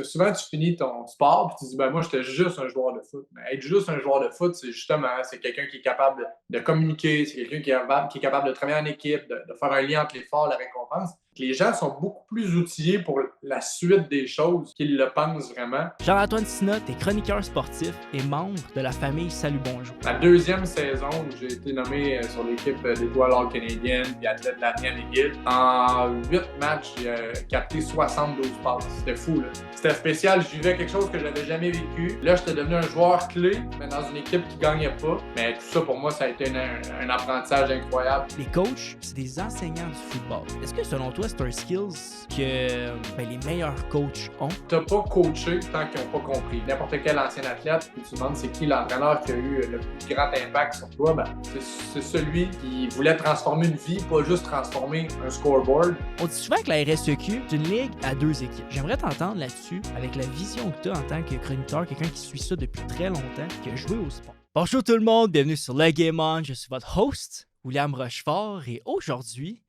souvent, tu finis ton sport et tu dis, ben moi, j'étais juste un joueur de foot. Mais être juste un joueur de foot, c'est justement, c'est quelqu'un qui est capable de communiquer, c'est quelqu'un qui est capable de travailler en équipe, de faire un lien entre l'effort et la récompense. Les gens sont beaucoup plus outillés pour la suite des choses qu'ils le pensent vraiment. Charles-Antoine Sinot est chroniqueur sportif et membre de la famille Salut Bonjour. La deuxième saison où j'ai été nommé sur l'équipe d'étoiles all-canadiennes puis athlète de l'année à McGill, en 8 matchs, j'ai capté 72 passes. C'était fou, là. C'était spécial. Je vivais quelque chose que je n'avais jamais vécu. Là, j'étais devenu un joueur clé, mais dans une équipe qui ne gagnait pas. Mais tout ça, pour moi, ça a été un apprentissage incroyable. Les coachs, c'est des enseignants du football. Est-ce que, selon toi, c'est un skills que les meilleurs coachs ont? Tu n'as pas coaché tant qu'ils n'ont pas compris. N'importe quel ancien athlète, puis tu te demandes c'est qui l'entraîneur qui a eu le plus grand impact sur toi, c'est celui qui voulait transformer une vie, pas juste transformer un scoreboard. On dit souvent que la RSEQ est une ligue à 2 équipes. J'aimerais t'entendre là-dessus, avec la vision que tu as en tant que chroniqueur, quelqu'un qui suit ça depuis très longtemps, qui a joué au sport. Bonjour tout le monde, bienvenue sur Le Game On. Je suis votre host, William Rochefort, et aujourd'hui,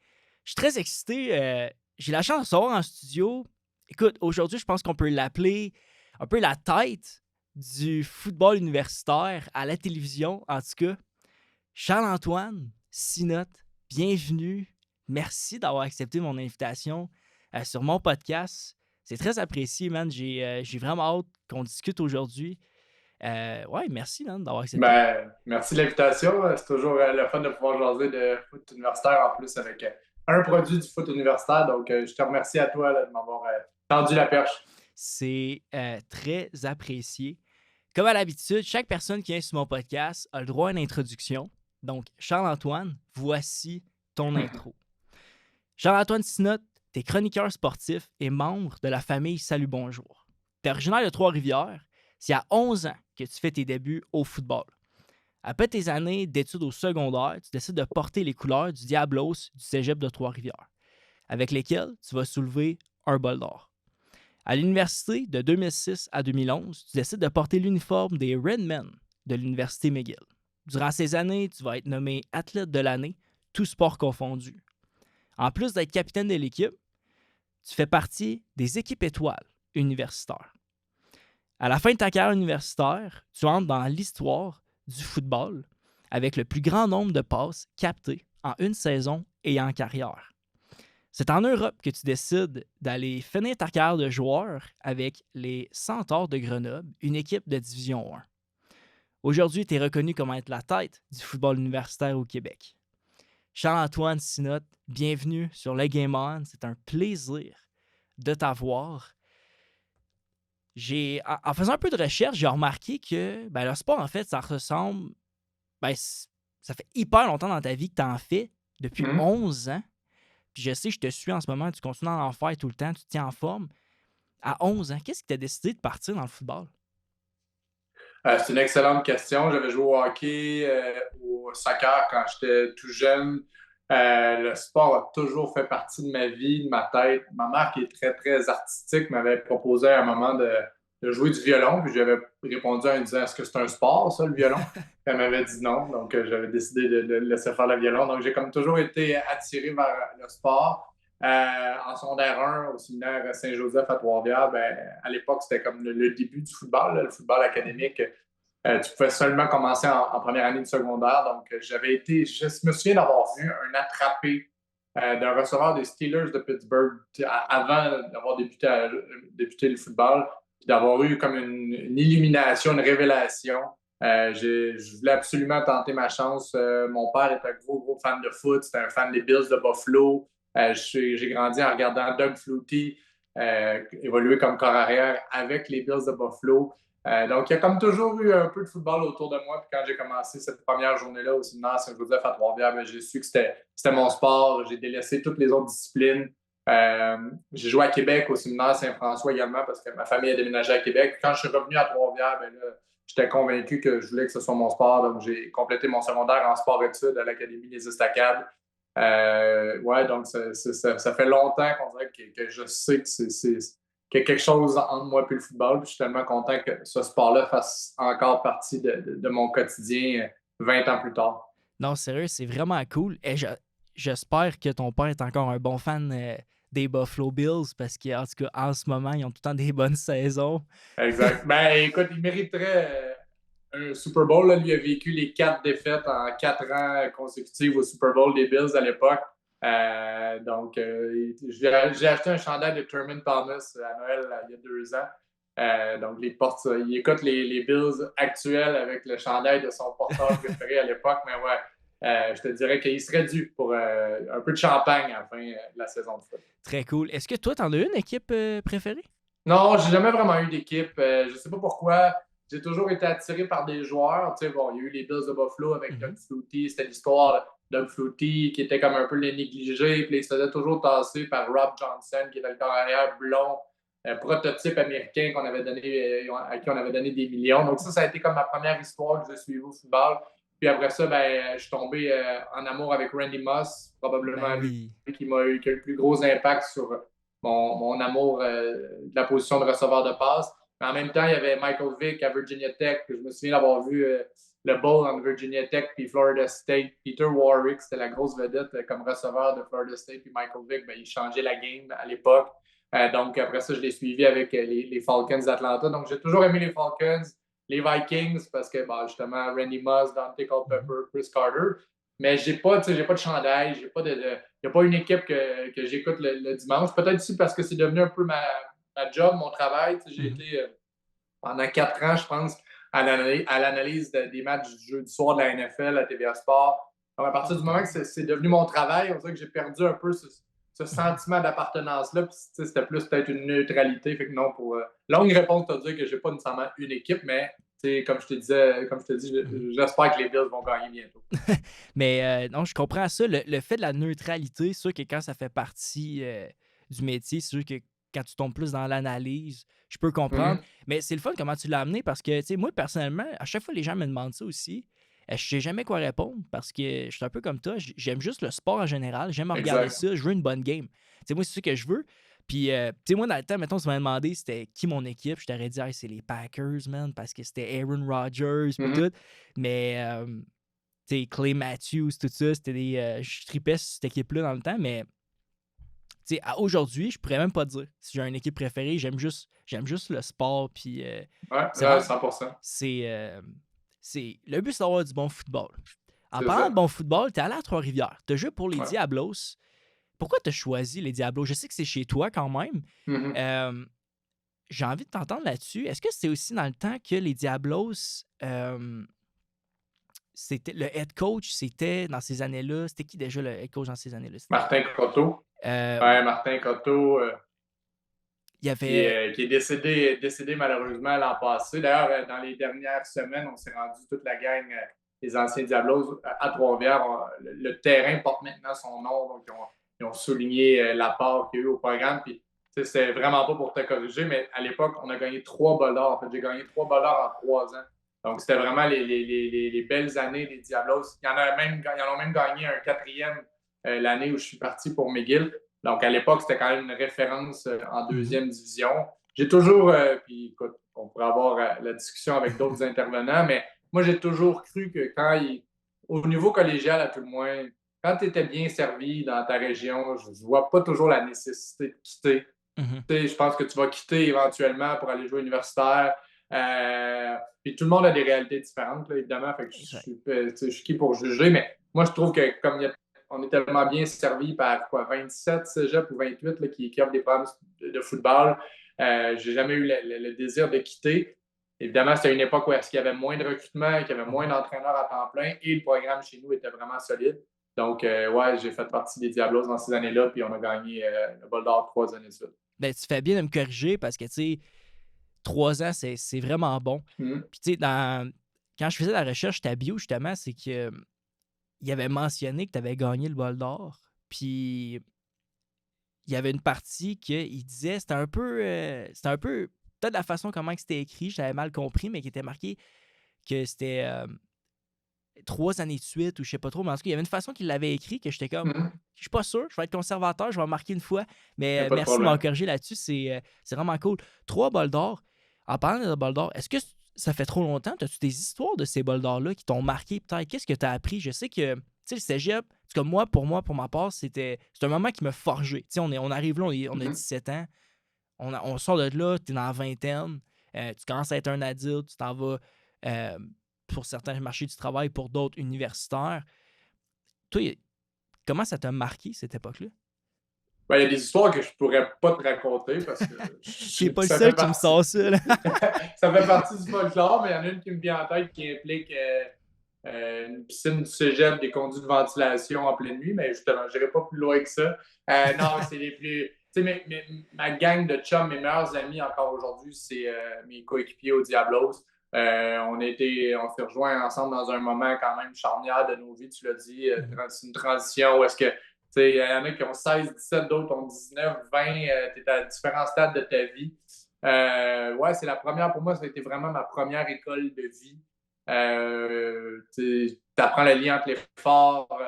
je suis très excité. J'ai la chance de recevoir en studio. Écoute, aujourd'hui, je pense qu'on peut l'appeler un peu la tête du football universitaire à la télévision, en tout cas. Charles-Antoine Sinot, bienvenue. Merci d'avoir accepté mon invitation sur mon podcast. C'est très apprécié, man. J'ai vraiment hâte qu'on discute aujourd'hui. Merci, man, d'avoir accepté. Merci de l'invitation. C'est toujours le fun de pouvoir jaser de foot universitaire en plus avec un produit du foot universitaire. Donc, je te remercie à toi là, de m'avoir tendu la perche. C'est très apprécié. Comme à l'habitude, chaque personne qui vient sur mon podcast a le droit à une introduction. Donc, Charles-Antoine, voici ton intro. Charles-Antoine Sinot, t'es chroniqueur sportif et membre de la famille Salut Bonjour. T'es originaire de Trois-Rivières. C'est à 11 ans que tu fais tes débuts au football. Après tes années d'études au secondaire, tu décides de porter les couleurs du Diablos du cégep de Trois-Rivières, avec lesquels tu vas soulever un bol d'or. À l'université, de 2006 à 2011, tu décides de porter l'uniforme des Redmen de l'université McGill. Durant ces années, tu vas être nommé athlète de l'année, tout sport confondu. En plus d'être capitaine de l'équipe, tu fais partie des équipes étoiles universitaires. À la fin de ta carrière universitaire, tu entres dans l'histoire du football avec le plus grand nombre de passes captées en une saison et en carrière. C'est en Europe que tu décides d'aller finir ta carrière de joueur avec les Centaures de Grenoble, une équipe de Division 1. Aujourd'hui, tu es reconnu comme être la tête du football universitaire au Québec. Charles-Antoine Sinot, bienvenue sur Le Game On. C'est un plaisir de t'avoir. En faisant un peu de recherche, j'ai remarqué que le sport, en fait, ça ressemble... ça fait hyper longtemps dans ta vie que tu en fais, depuis 11 ans. Puis je sais, je te suis en ce moment, tu continues à en faire tout le temps, tu te tiens en forme. À 11 ans, qu'est-ce qui t'a décidé de partir dans le football? C'est une excellente question. J'avais joué au hockey, au soccer quand j'étais tout jeune. Le sport a toujours fait partie de ma vie, de ma tête. Ma mère, qui est très, très artistique, m'avait proposé à un moment de jouer du violon. Puis j'avais répondu en disant, est-ce que c'est un sport, ça, le violon? Elle m'avait dit non. Donc, j'avais décidé de laisser faire le violon. Donc, j'ai comme toujours été attiré vers le sport. En secondaire 1, au séminaire Saint-Joseph à Trois-Rivières, à l'époque, c'était comme le début du football, là, le football académique. Tu pouvais seulement commencer en première année de secondaire. Donc, je me souviens d'avoir vu un attrapé d'un receveur des Steelers de Pittsburgh avant d'avoir débuté le football, puis d'avoir eu comme une illumination, une révélation. Je voulais absolument tenter ma chance. Mon père est un gros fan de foot. C'était un fan des Bills de Buffalo. J'ai grandi en regardant Doug Flutie évoluer comme corps arrière avec les Bills de Buffalo. Donc, il y a comme toujours eu un peu de football autour de moi. Puis quand j'ai commencé cette première journée-là au séminaire Saint-Joseph à Trois-Rivières, j'ai su que c'était mon sport. J'ai délaissé toutes les autres disciplines. J'ai joué à Québec au séminaire Saint-François également parce que ma famille a déménagé à Québec. Puis quand je suis revenu à Trois-Rivières, j'étais convaincu que je voulais que ce soit mon sport. Donc, j'ai complété mon secondaire en sport-études à l'Académie des Estacades. Donc ça fait longtemps qu'on dirait que je sais qu'il y a quelque chose entre moi et le football. Puis je suis tellement content que ce sport-là fasse encore partie de mon quotidien 20 ans plus tard. Non, sérieux, c'est vraiment cool. Et j'espère que ton père est encore un bon fan des Buffalo Bills parce qu'en tout cas, en ce moment, ils ont tout le temps des bonnes saisons. Exact. Ben, écoute, il mériterait un Super Bowl. Là. Lui a vécu les 4 défaites en 4 ans consécutifs au Super Bowl des Bills à l'époque. Donc, j'ai acheté un chandail de Thurman Thomas à Noël il y a 2 ans. Donc, il écoute les Bills actuels avec le chandail de son porteur préféré à l'époque. Mais ouais, je te dirais qu'il serait dû pour un peu de champagne à la fin de la saison de foot. Très cool. Est-ce que toi, t'en as une équipe préférée? Non, j'ai jamais vraiment eu d'équipe. Je sais pas pourquoi. J'ai toujours été attiré par des joueurs. Tu sais, bon, il y a eu les Bills de Buffalo avec Doug Flutie. C'était l'histoire de Doug Flutie qui était comme un peu le négligé. Puis il se faisait toujours tasser par Rob Johnson, qui était le carrière blond, prototype américain à qui on avait donné des millions. Donc ça a été comme ma première histoire que j'ai suivie au football. Puis après ça, ben, je suis tombé en amour avec Randy Moss, probablement lui qui m'a eu le plus gros impact sur mon amour de la position de receveur de passe. Mais en même temps, il y avait Michael Vick à Virginia Tech, que je me souviens d'avoir vu le bowl entre Virginia Tech puis Florida State. Peter Warwick, c'était la grosse vedette comme receveur de Florida State. Puis Michael Vick, ben, il changeait la game à l'époque. Donc après ça, je l'ai suivi avec les Falcons d'Atlanta. Donc j'ai toujours aimé les Falcons, les Vikings, parce que justement, Randy Moss, Dante Culpepper, Chris Carter. Mais j'ai pas de chandail, il n'y a pas une équipe que j'écoute le dimanche. Peut-être aussi parce que c'est devenu un peu ma job, mon travail. J'ai été pendant 4 ans, je pense, à l'analyse des matchs du jeu du soir de la NFL à TVA Sport. Donc, à partir du moment que c'est devenu mon travail, on dirait que j'ai perdu un peu ce sentiment d'appartenance-là. Puis, c'était plus peut-être une neutralité. Fait que non, pour longue réponse, tu as dit que je n'ai pas nécessairement une équipe, mais comme je te dis, j'espère que les Bills vont gagner bientôt. Mais non, je comprends ça. Le fait de la neutralité, c'est sûr que quand ça fait partie du métier, c'est sûr que quand tu tombes plus dans l'analyse, je peux comprendre. Mais c'est le fun comment tu l'as amené parce que, tu sais, moi, personnellement, à chaque fois, les gens me demandent ça aussi. Je sais jamais quoi répondre parce que je suis un peu comme toi. J'aime juste le sport en général. J'aime regarder ça. Je veux une bonne game. Tu sais, moi, c'est ce que je veux. Puis, tu sais, moi, dans le temps, mettons, tu m'as demandé c'était qui mon équipe. Je t'aurais dit, c'est les Packers, man, parce que c'était Aaron Rodgers et tout. Mais, tu sais, Clay Matthews, tout ça, c'était des. Je tripais sur cette équipe-là dans le temps, mais. Tu sais, aujourd'hui, je pourrais même pas dire si j'ai une équipe préférée. J'aime juste le sport. Puis, ouais, 100%. Le but, c'est d'avoir du bon football. En parlant de bon football, tu es allé à Trois-Rivières. Tu as joué pour les Diablos. Pourquoi tu as choisi les Diablos? Je sais que c'est chez toi quand même. J'ai envie de t'entendre là-dessus. Est-ce que c'est aussi dans le temps que les Diablos, c'était le head coach, c'était dans ces années-là? C'était qui déjà le head coach dans ces années-là? Martin Cotto. Martin Cotto. Il y avait... qui est décédé malheureusement l'an passé. D'ailleurs, dans les dernières semaines, on s'est rendu toute la gang des anciens Diablos à Trois-Rivières. Le terrain porte maintenant son nom, donc ils ont souligné l'apport qu'il y a eu au programme. Puis, c'est vraiment pas pour te corriger, mais à l'époque, on a gagné 3 bols d'or. En fait, j'ai gagné 3 bols d'or en 3 ans. Donc, c'était vraiment les belles années des Diablos. Ils en ont même gagné un 4e l'année où je suis parti pour McGill. Donc, à l'époque, c'était quand même une référence en 2e division. J'ai toujours, puis écoute, on pourrait avoir la discussion avec d'autres intervenants, mais moi, j'ai toujours cru que au niveau collégial, à tout le moins, quand tu étais bien servi dans ta région, je ne vois pas toujours la nécessité de quitter. Je pense que tu vas quitter éventuellement pour aller jouer universitaire. Puis tout le monde a des réalités différentes, là, évidemment. Fait que je suis qui pour juger, mais moi, je trouve que comme on est tellement bien servi par 27 cégep ou 28 là, qui offrent des programmes de football. J'ai jamais eu le désir de quitter. Évidemment, c'était une époque où il y avait moins de recrutement, qu'il y avait moins d'entraîneurs à temps plein et le programme chez nous était vraiment solide. Donc, j'ai fait partie des Diablos dans ces années-là, puis on a gagné le bol d'or 3 années de suite. Ben, tu fais bien de me corriger parce que, tu sais, 3 ans, c'est vraiment bon. Puis, tu sais, quand je faisais la recherche ta bio, justement, c'est que il avait mentionné que tu avais gagné le bol d'or. Puis, il y avait une partie qu'il disait, c'était un peu peut-être la façon comment c'était écrit, je l'avais mal compris, mais qui était marqué que c'était 3 années de suite ou je sais pas trop. Mais en tout cas, il y avait une façon qu'il l'avait écrit que j'étais comme, je suis pas sûr, je vais être conservateur, je vais marquer une fois. Mais merci de m'en corriger là-dessus, c'est vraiment cool. 3 bols d'or. En parlant de bols d'or, est-ce que ça fait trop longtemps? As-tu des histoires de ces bols d'or-là qui t'ont marqué peut-être? Qu'est-ce que tu as appris? Je sais que, tu sais, le cégep, tout cas, pour ma part, c'est un moment qui m'a forgé. Tu sais, on arrive là, on a 17 ans, on sort de là, tu es dans la vingtaine, tu commences à être un adulte, tu t'en vas pour certains marchés du travail, pour d'autres universitaires. Toi, comment ça t'a marqué cette époque-là? Ben, il y a des histoires que je pourrais pas te raconter parce que T'es pas le ça fait seul qui me partie, sort ça, là. ça fait partie du folklore, mais il y en a une qui me vient en tête qui implique une piscine du cégep, des conduits de ventilation en pleine nuit, mais justement, je n'irai pas plus loin que ça. Non, c'est les plus. Tu sais, ma gang de chums, mes meilleurs amis encore aujourd'hui, c'est mes coéquipiers au Diablos. On s'est rejoints ensemble dans un moment quand même charnière de nos vies, tu l'as dit. C'est une transition où est-ce que il y en a qui ont 16, 17, d'autres ont 19, 20. Tu es à différents stades de ta vie. Ouais, c'est la première, pour moi, ça a été vraiment ma première école de vie. Tu apprends le lien entre l'effort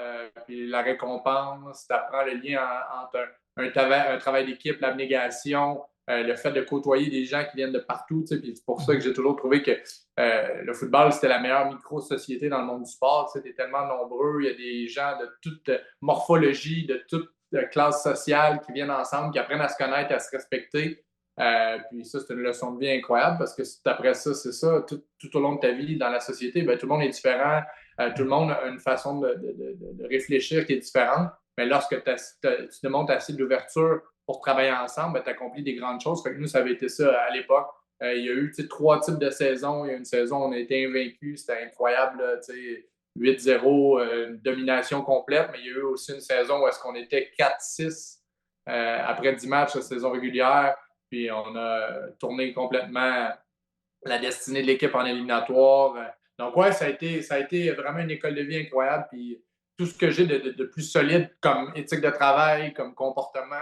et la récompense. Tu apprends le lien entre un travail d'équipe, l'abnégation, le fait de côtoyer des gens qui viennent de partout. Puis c'est pour ça que j'ai toujours trouvé que le football, c'était la meilleure micro-société dans le monde du sport. Tu es tellement nombreux. Il y a des gens de toute morphologie, de toute classe sociale qui viennent ensemble, qui apprennent à se connaître, à se respecter. Puis ça, c'est une leçon de vie incroyable parce que après ça, c'est ça, tout au long de ta vie dans la société, ben, tout le monde est différent. Tout le monde a une façon de réfléchir qui est différente. Mais lorsque tu démontres assez d'ouverture pour travailler ensemble, ben, tu accomplis des grandes choses. Fait que nous, ça avait été ça à l'époque. Il y a eu 3 types de saisons. Il y a une saison où on a été invaincus. C'était incroyable. 8-0, une domination complète. Mais il y a eu aussi une saison où est-ce qu'on était 4-6 après 10 matchs de saison régulière. Puis on a tourné complètement la destinée de l'équipe en éliminatoire. Donc, ouais, ça a été vraiment une école de vie incroyable. Puis tout ce que j'ai de plus solide comme éthique de travail, comme comportement,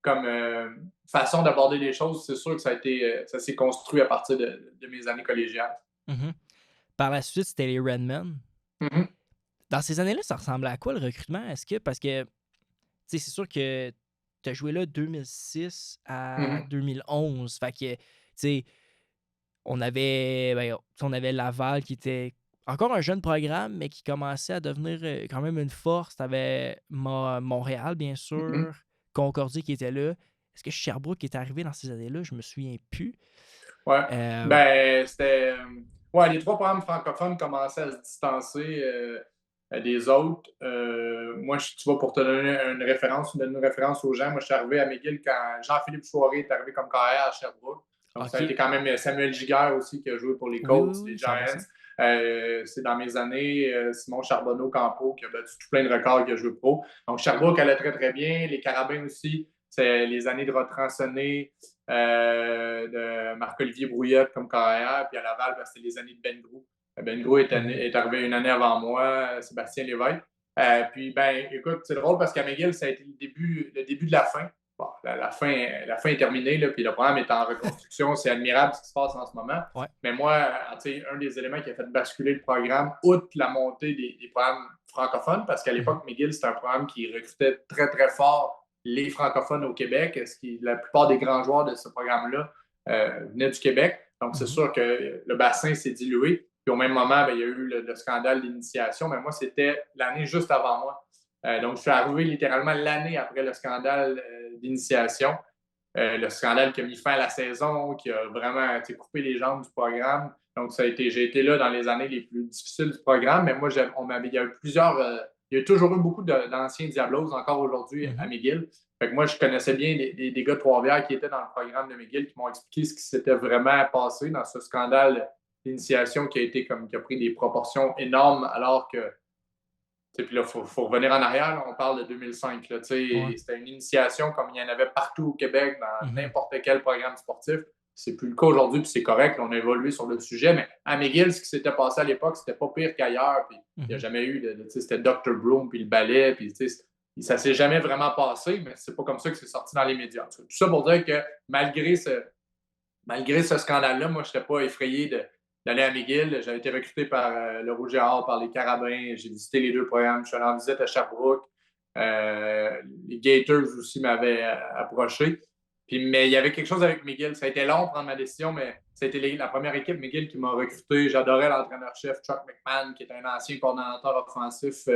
comme façon d'aborder les choses, c'est sûr que ça s'est construit à partir de mes années collégiales. Mhm. Par la suite, c'était les Redmen. Mm-hmm. Dans ces années-là, ça ressemblait à quoi le recrutement? Parce que, tu sais, c'est sûr que tu as joué là 2006 à 2011. Fait que, tu sais, on avait Laval qui était encore un jeune programme, mais qui commençait à devenir quand même une force. Tu avais Montréal, bien sûr, Concordia qui était là. Est-ce que Sherbrooke est arrivé dans ces années-là? Je me souviens plus. Ouais. Ben, c'était. Ouais, les 3 programmes francophones commençaient à se distancer des autres. Moi, tu vois, pour te donner une référence aux gens, moi, je suis arrivé à McGill quand Jean-Philippe Chouaré est arrivé comme carrière à Sherbrooke. Donc, ça a été quand même Samuel Giguère aussi qui a joué pour les Colts, les Giants. C'est dans mes années, Simon Charbonneau-Campo qui a battu tout plein de records, qui a joué pro. Donc, Sherbrooke allait très, très bien. Les Carabins aussi, c'est les années de Rotrançonné, de Marc-Olivier Brouillette comme carrière. Puis à Laval, ben, c'était les années de Ben Grou. Ben Grou est arrivé une année avant moi, Sébastien Lévesque. Puis, ben, écoute, c'est drôle parce qu'à McGill, ça a été le début de la fin. Bon, la fin est terminée, là, puis le programme est en reconstruction. C'est admirable ce qui se passe en ce moment. Ouais. Mais moi, un des éléments qui a fait basculer le programme, outre la montée des programmes francophones, parce qu'à l'époque, McGill, c'était un programme qui recrutait très, très fort les francophones au Québec. La plupart des grands joueurs de ce programme-là venaient du Québec. Donc, c'est sûr que le bassin s'est dilué. Puis au même moment, ben, il y a eu le scandale d'initiation. Mais moi, c'était l'année juste avant moi. Donc, je suis arrivé littéralement l'année après le scandale d'initiation. Le scandale qui a mis fin à la saison, qui a vraiment coupé les jambes du programme. Donc, j'ai été là dans les années les plus difficiles du programme. Mais moi, il y a eu il y a toujours eu beaucoup d'anciens Diablos, encore aujourd'hui, à McGill. Fait que moi, je connaissais bien des gars de Trois-Rivières qui étaient dans le programme de McGill, qui m'ont expliqué ce qui s'était vraiment passé dans ce scandale d'initiation qui a pris des proportions énormes, alors que puis là, il faut revenir en arrière. Là, on parle de 2005. Là, c'était une initiation comme il y en avait partout au Québec, dans n'importe quel programme sportif. C'est plus le cas aujourd'hui, puis c'est correct. Là, on a évolué sur le sujet. Mais à McGill, ce qui s'était passé à l'époque, c'était pas pire qu'ailleurs. Puis il n'y a jamais eu c'était Dr. Broom, puis le ballet. Puis ça s'est jamais vraiment passé, mais c'est pas comme ça que c'est sorti dans les médias. Tout ça pour dire que malgré ce scandale-là, moi, je n'étais pas effrayé d'aller à McGill. J'avais été recruté par le Rouge et Or, par les Carabins. J'ai visité les 2 programmes. Je suis allé en visite à Sherbrooke. Les Gators aussi m'avaient approché. Mais il y avait quelque chose avec McGill. Ça a été long de prendre ma décision, mais c'était la première équipe McGill qui m'a recruté. J'adorais l'entraîneur-chef Chuck McMahon, qui est un ancien coordonnateur offensif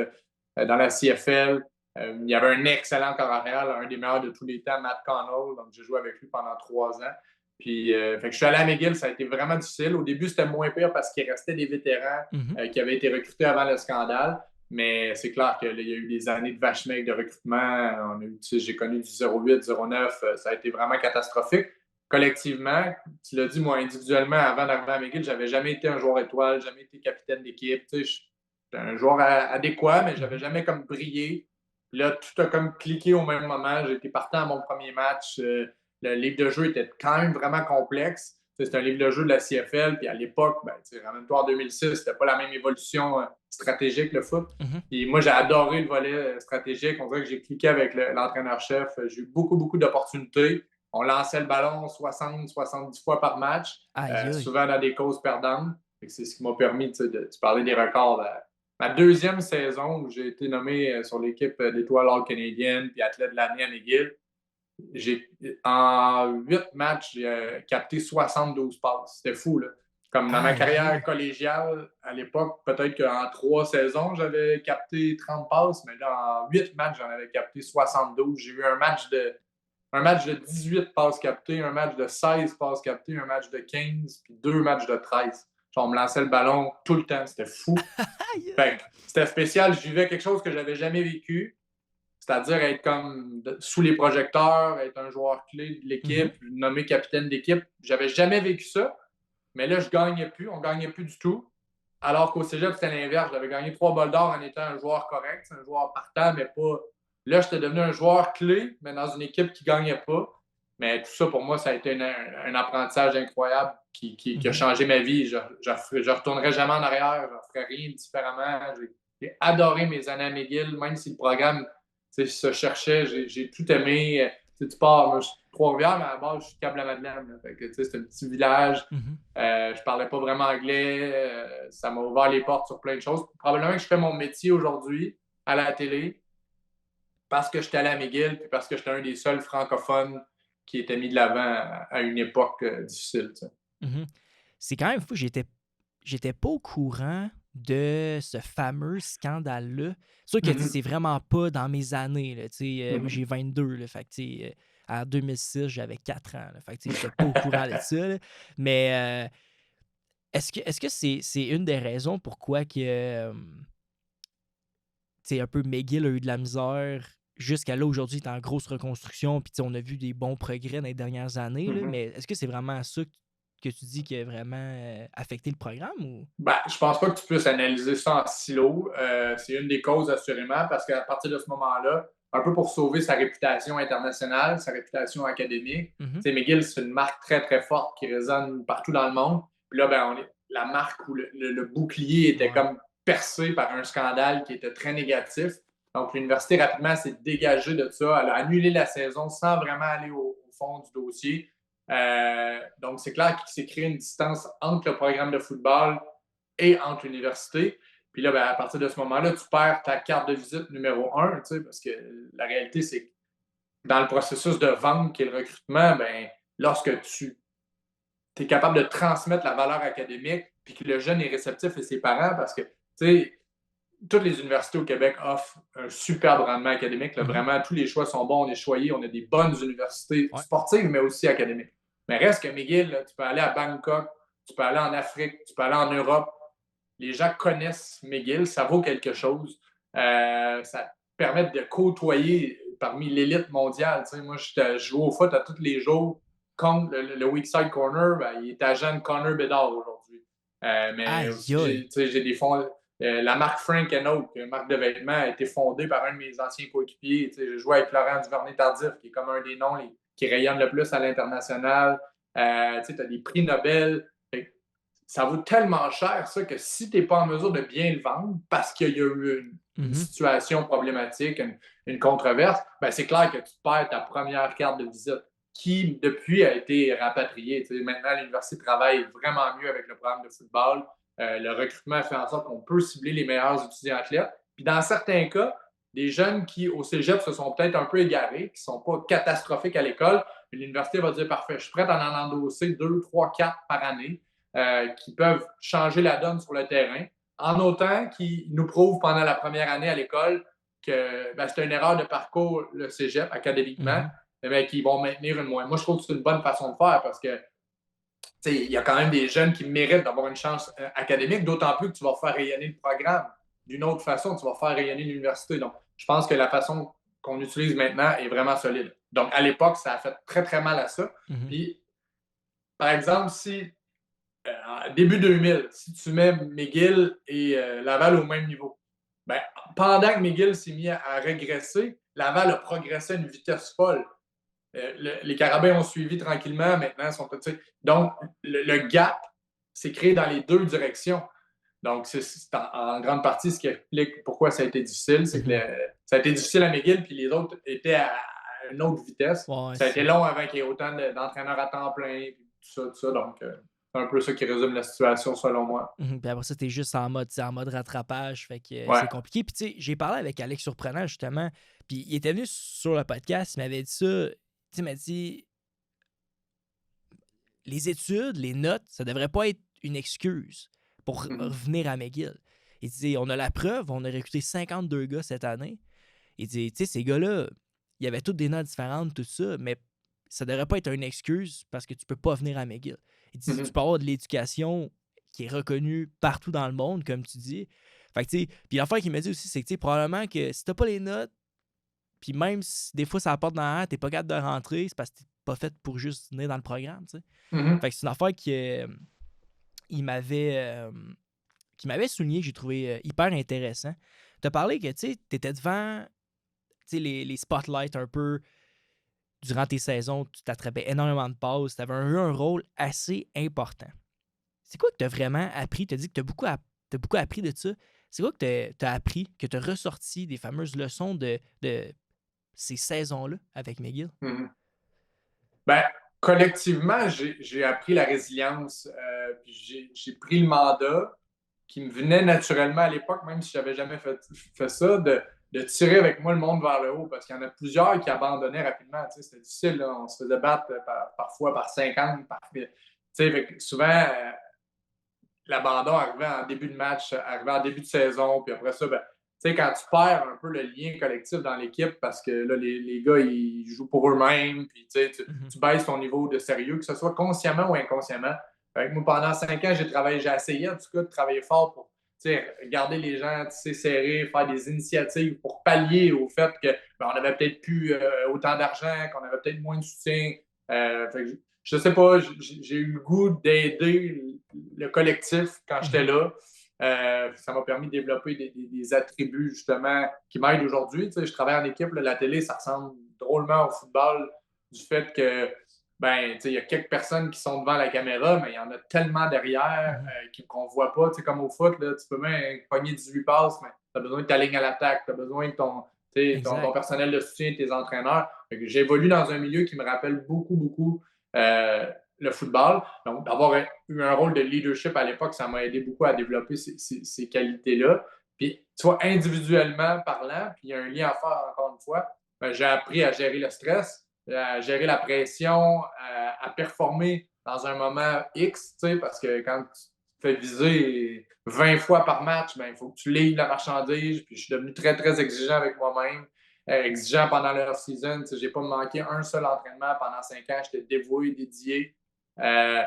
dans la CFL. Il y avait un excellent corps arrière, un des meilleurs de tous les temps, Matt Connell. Donc, j'ai joué avec lui pendant 3 ans. Puis, fait que je suis allé à McGill, ça a été vraiment difficile. Au début, c'était moins pire parce qu'il restait des vétérans qui avaient été recrutés avant le scandale. Mais c'est clair qu'il y a eu des années de vache maigre de recrutement. J'ai connu du 08, 09. Ça a été vraiment catastrophique. Collectivement, tu l'as dit, moi, individuellement, avant d'arriver à McGill, j'avais jamais été un joueur étoile, jamais été capitaine d'équipe. J'étais un joueur adéquat, mais j'avais jamais comme brillé. Là, tout a comme cliqué au même moment. J'ai été partant à mon premier match. Le livre de jeu était quand même vraiment complexe. C'est un livre de jeu de la CFL. Puis à l'époque, ramène-toi en 2006, c'était pas la même évolution stratégique, le foot. Puis moi, j'ai adoré le volet stratégique. On dirait que j'ai cliqué avec l'entraîneur-chef. J'ai eu beaucoup, beaucoup d'opportunités. On lançait le ballon 60-70 fois par match, souvent dans des causes perdantes. C'est ce qui m'a permis, tu parlais des records. Ma deuxième saison où j'ai été nommé sur l'équipe d'étoiles all-canadienne puis athlète de l'année à McGill, en 8 matchs, j'ai capté 72 passes. C'était fou, là. Comme dans ma carrière collégiale, à l'époque, peut-être qu'en 3 saisons, j'avais capté 30 passes, mais là, en 8 matchs, j'en avais capté 72. J'ai eu un match de 18 passes captées, un match de 16 passes captées, un match de 15, puis 2 matchs de 13. Genre, on me lançait le ballon tout le temps. C'était fou. C'était spécial. Je vivais quelque chose que je n'avais jamais vécu. C'est-à-dire être comme sous les projecteurs, être un joueur clé de l'équipe, nommé capitaine d'équipe. J'avais jamais vécu ça. Mais là, je ne gagnais plus. On ne gagnait plus du tout. Alors qu'au cégep, c'était l'inverse. J'avais gagné 3 bols d'or en étant un joueur correct. C'est un joueur partant, mais pas... Là, j'étais devenu un joueur clé, mais dans une équipe qui ne gagnait pas. Mais tout ça, pour moi, ça a été un apprentissage incroyable qui a changé ma vie. Je ne retournerai jamais en arrière. Je ne ferai rien différemment. J'ai adoré mes années à McGill, même si le programme se cherchait. J'ai tout aimé. Tu pars, moi, je suis de Trois-Rivières, mais à la base, je suis de Cap-la-Madeleine. C'est un petit village. Je parlais pas vraiment anglais. Ça m'a ouvert les portes sur plein de choses. Probablement que je fais mon métier aujourd'hui à la télé parce que j'étais allé à McGill puis parce que j'étais un des seuls francophones qui était mis de l'avant à une époque difficile. C'est quand même fou. J'étais pas au courant de ce fameux scandale-là. C'est sûr que c'est vraiment pas dans mes années. Là, moi, j'ai 22. Là, fait que, en 2006, j'avais 4 ans. Là, fait que j'étais pas au courant de ça. Là. Mais est-ce que c'est une des raisons pourquoi que un peu McGill a eu de la misère jusqu'à là aujourd'hui, il est en grosse reconstruction, puis on a vu des bons progrès dans les dernières années, là, mais est-ce que c'est vraiment ça que tu dis qui a vraiment affecté le programme? Ou? Je pense pas que tu puisses analyser ça en silo. C'est une des causes, assurément, parce qu'à partir de ce moment-là, un peu pour sauver sa réputation internationale, sa réputation académique, McGill, c'est une marque très, très forte qui résonne partout dans le monde. Puis là, la marque où le bouclier était comme percé par un scandale qui était très négatif. Donc, l'université, rapidement, s'est dégagée de ça. Elle a annulé la saison sans vraiment aller au fond du dossier. Donc, c'est clair qu'il s'est créé une distance entre le programme de football et entre l'université. Puis là, à partir de ce moment-là, tu perds ta carte de visite numéro 1, parce que la réalité, c'est que dans le processus de vente qui est le recrutement, lorsque tu es capable de transmettre la valeur académique, puis que le jeune est réceptif et ses parents, parce que, tu sais, toutes les universités au Québec offrent un superbe rendement académique. Là, vraiment, tous les choix sont bons. On est choyés. On a des bonnes universités sportives, mais aussi académiques. Mais reste que McGill, là, tu peux aller à Bangkok, tu peux aller en Afrique, tu peux aller en Europe. Les gens connaissent McGill. Ça vaut quelque chose. Ça permet de côtoyer parmi l'élite mondiale. T'sais, moi, je joue au foot à tous les jours. Contre le Weakside Corner, il est agent de Connor Bedard aujourd'hui. Mais j'ai des fonds... la marque Frank & Oak, une marque de vêtements, a été fondée par un de mes anciens coéquipiers. Je jouais avec Laurent Duvernay-Tardif, qui est comme un des noms qui rayonnent le plus à l'international. Tu as des prix Nobel. Ça vaut tellement cher, ça, que si tu n'es pas en mesure de bien le vendre parce qu'il y a eu une situation problématique, une controverse, c'est clair que tu perds ta première carte de visite qui, depuis, a été rapatriée. Maintenant, l'université travaille vraiment mieux avec le programme de football. Le recrutement fait en sorte qu'on peut cibler les meilleurs étudiants athlètes. Puis dans certains cas, des jeunes qui, au cégep, se sont peut-être un peu égarés, qui ne sont pas catastrophiques à l'école, l'université va dire, parfait, je suis prête à en endosser 2, 3, 4 par année qui peuvent changer la donne sur le terrain en autant qu'ils nous prouvent pendant la première année à l'école que c'était une erreur de parcours, le cégep, académiquement, Mhm. mais qu'ils vont maintenir une moyenne. Moi, je trouve que c'est une bonne façon de faire parce que il y a quand même des jeunes qui méritent d'avoir une chance académique, d'autant plus que tu vas faire rayonner le programme. D'une autre façon, tu vas faire rayonner l'université. Donc, je pense que la façon qu'on utilise maintenant est vraiment solide. Donc, à l'époque, ça a fait très, très mal à ça. Mhm. Puis, par exemple, si début 2000, si tu mets McGill et Laval au même niveau, ben, pendant que McGill s'est mis à régresser, Laval a progressé à une vitesse folle. Les Carabins ont suivi tranquillement, maintenant sont petits. Donc, le gap s'est créé dans les deux directions. Donc, c'est en grande partie ce qui explique pourquoi ça a été difficile. C'est que Mhm. ça a été difficile à McGill, puis les autres étaient à une autre vitesse. Ouais, Ça a c'est été ça. long avant qu'il y ait autant d'entraîneurs à temps plein, puis tout ça. Donc, c'est un peu ça qui résume la situation, selon moi. Mhm. Puis après ça, t'es juste en mode rattrapage, fait que Ouais. c'est compliqué. Puis tu sais, j'ai parlé avec Alex Surprenant, justement, puis il était venu sur le podcast, il m'avait dit ça, tu sais, il m'a dit, les études, les notes, ça devrait pas être une excuse pour Mhm. revenir à McGill. Il dit, on a la preuve, on a recruté 52 gars cette année. Il dit, tu sais, ces gars-là, il y avait toutes des notes différentes, tout ça, mais ça devrait pas être une excuse parce que tu peux pas venir à McGill. Il dit, tu Mhm. peux avoir de l'éducation qui est reconnue partout dans le monde, comme tu dis. Fait que, tu sais, puis l'affaire qu'il m'a dit aussi, c'est que, tu sais, probablement que si t'as pas les notes, puis même si des fois ça apporte dans l'air, t'es pas capable de rentrer, c'est parce que t'es pas fait pour juste venir dans le programme, tu sais. Mhm. Fait que c'est une affaire il m'avait qui m'avait souligné que j'ai trouvé hyper intéressant. Tu as parlé que tu étais devant les spotlights un peu durant tes saisons, tu t'attrapais énormément de passes, tu avais eu un rôle assez important. C'est quoi que tu as vraiment appris? Tu as dit que tu as beaucoup appris de ça. C'est quoi que tu as appris, que tu as ressorti des fameuses leçons de ces saisons-là avec McGill? Mhm. Ben, collectivement, j'ai appris la résilience. Puis j'ai pris le mandat qui me venait naturellement à l'époque, même si je n'avais jamais fait ça, de tirer avec moi le monde vers le haut, parce qu'il y en a plusieurs qui abandonnaient rapidement. Tu sais, c'était difficile, là. On se faisait battre parfois par 50. Tu sais, fait que souvent, l'abandon arrivait en début de match, arrivait en début de saison, puis après ça, ben, tu sais, quand tu perds un peu le lien collectif dans l'équipe parce que là, les gars, ils jouent pour eux-mêmes, puis tu sais, Mhm. tu baisses ton niveau de sérieux, que ce soit consciemment ou inconsciemment. Fait que moi, pendant 5 ans, j'ai essayé en tout cas de travailler fort pour garder les gens serrés, faire des initiatives pour pallier au fait que ben, on avait peut-être plus autant d'argent, qu'on avait peut-être moins de soutien. Fait que je sais pas, j'ai eu le goût d'aider le collectif quand j'étais Mhm. là. Ça m'a permis de développer des attributs justement qui m'aident aujourd'hui. Tu sais, je travaille en équipe, là, la télé, ça ressemble drôlement au football du fait que ben, il y a quelques personnes qui sont devant la caméra, mais il y en a tellement derrière Mhm. qu'on ne voit pas. Comme au foot, là, tu peux même pogner 18 passes, mais tu as besoin de ta ligne à l'attaque, tu as besoin de ton Exact. personnel de soutien, tes entraîneurs. J'évolue dans un milieu qui me rappelle beaucoup, beaucoup le football. Donc, d'avoir eu un rôle de leadership à l'époque, ça m'a aidé beaucoup à développer ces qualités-là. Puis, tu vois, individuellement parlant, puis il y a un lien à faire encore une fois, ben, j'ai appris à gérer le stress, à gérer la pression, à performer dans un moment X, parce que quand tu te fais viser 20 fois par match, ben, il faut que tu livres la marchandise. Puis je suis devenu très, très exigeant avec moi-même, exigeant pendant leur season. Je n'ai pas manqué un seul entraînement pendant 5 ans. J'étais dévoué, dédié. Euh,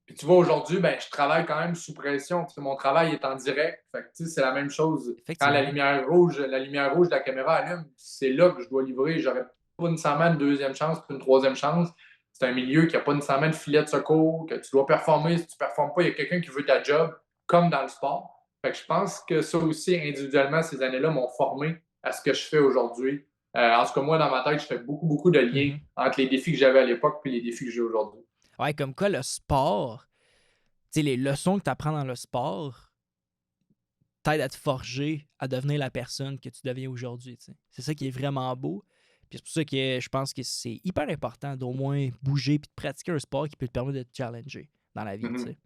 puis tu vois, aujourd'hui, ben, je travaille quand même sous pression. Mon travail est en direct. Fait que, c'est la même chose. Quand Effectivement. la lumière rouge de la caméra allume, c'est là que je dois livrer. J'aurais pas nécessairement une deuxième chance puis une troisième chance. C'est un milieu qui n'a pas nécessairement de filet de secours, que tu dois performer. Si tu ne performes pas, il y a quelqu'un qui veut ta job, comme dans le sport. Fait que je pense que ça aussi, individuellement, ces années-là m'ont formé à ce que je fais aujourd'hui. En tout cas, moi, dans ma tête, je fais beaucoup, beaucoup de liens Mhm. entre les défis que j'avais à l'époque et les défis que j'ai aujourd'hui. Ouais, comme quoi le sport, tu sais, les leçons que tu apprends dans le sport t'aident à te forger à devenir la personne que tu deviens aujourd'hui. Tu sais. C'est ça qui est vraiment beau. Puis c'est pour ça que je pense que c'est hyper important d'au moins bouger et de pratiquer un sport qui peut te permettre de te challenger dans la vie. Tu Mhm. sais.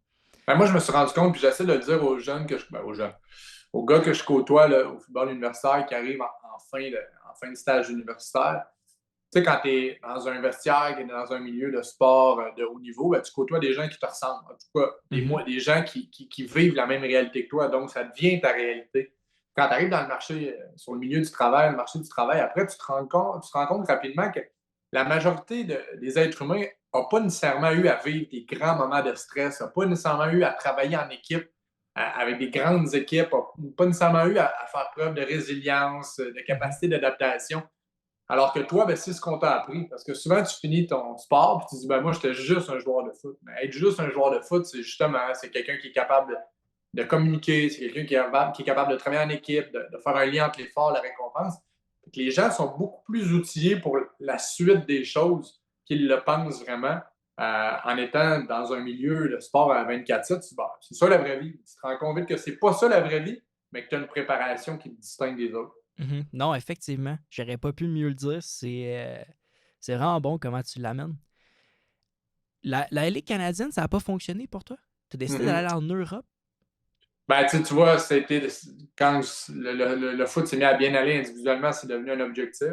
Ben, moi, je me suis rendu compte, puis j'essaie de le dire aux jeunes aux jeunes, aux gars que je côtoie là, au football universitaire qui arrivent en fin de stage universitaire. sais, quand tu es dans un vestiaire, que tu es dans un milieu de sport de haut niveau, ben, tu côtoies des gens qui te ressemblent. En tout cas, Mhm. des gens qui vivent la même réalité que toi. Donc, ça devient ta réalité. Quand tu arrives dans le marché, sur le milieu du travail, le marché du travail, après, tu te rends compte rapidement que la majorité des êtres humains n'ont pas nécessairement eu à vivre des grands moments de stress, n'ont pas nécessairement eu à travailler en équipe avec des grandes équipes, n'ont pas nécessairement eu à faire preuve de résilience, de Mhm. capacité d'adaptation. Alors que toi, ben, c'est ce qu'on t'a appris. Parce que souvent, tu finis ton sport et tu te dis, ben, moi, j'étais juste un joueur de foot. Mais être juste un joueur de foot, c'est justement, c'est quelqu'un qui est capable de communiquer, c'est quelqu'un qui est capable de travailler en équipe, de faire un lien entre l'effort et la récompense. Les gens sont beaucoup plus outillés pour la suite des choses qu'ils le pensent vraiment en étant dans un milieu de sport à 24/7. C'est ça la vraie vie. Tu te rends compte vite que c'est pas ça la vraie vie, mais que tu as une préparation qui te distingue des autres. Mhm. Non, effectivement, j'aurais pas pu mieux le dire. C'est vraiment bon comment tu l'amènes. La Ligue canadienne, ça n'a pas fonctionné pour toi? Tu as décidé Mm-hmm. d'aller en Europe? Ben, tu vois, c'était quand le foot s'est mis à bien aller individuellement, c'est devenu un objectif.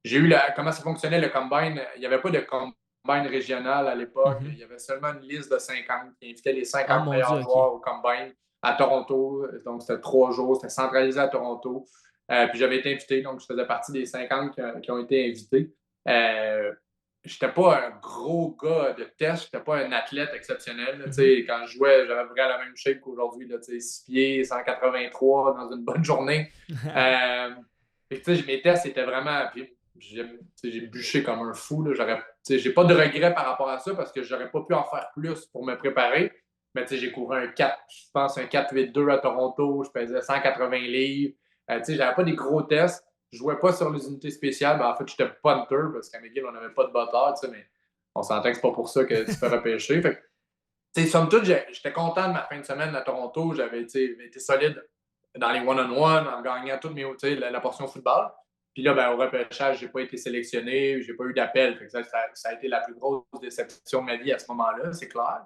J'ai eu comment ça fonctionnait le combine. Il n'y avait pas de combine régional à l'époque. Mhm. Il y avait seulement une liste de 50 qui invitait les Oh 50 mon Dieu, meilleurs OK. joueurs au combine à Toronto. Donc, c'était 3 jours, c'était centralisé à Toronto. Puis j'avais été invité, donc je faisais partie des 50 qui ont été invités. Euh, J'étais pas un gros gars de test, j'étais pas un athlète exceptionnel. Mhm. Quand je jouais, j'avais vraiment la même shape qu'aujourd'hui. 6 pieds, 183 dans une bonne journée. Euh, mes tests étaient vraiment. Puis, j'ai bûché comme un fou. J'ai pas de regrets par rapport à ça parce que j'aurais pas pu en faire plus pour me préparer. Mais j'ai couru un 4, je pense un 4,8,2 à Toronto, je pesais 180 livres. J'avais pas des gros tests. Je jouais pas sur les unités spéciales. Ben, en fait, j'étais punter parce qu'à McGill, on n'avait pas de botteur, mais on s'entend que c'est pas pour ça que tu fais repêcher. Fait que, somme toute, j'étais content de ma fin de semaine à Toronto. J'avais été solide dans les one-on-one en gagnant toutes la portion football. Puis là, ben, au repêchage, j'ai pas été sélectionné, j'ai pas eu d'appel. Ça a été la plus grosse déception de ma vie à ce moment-là, c'est clair.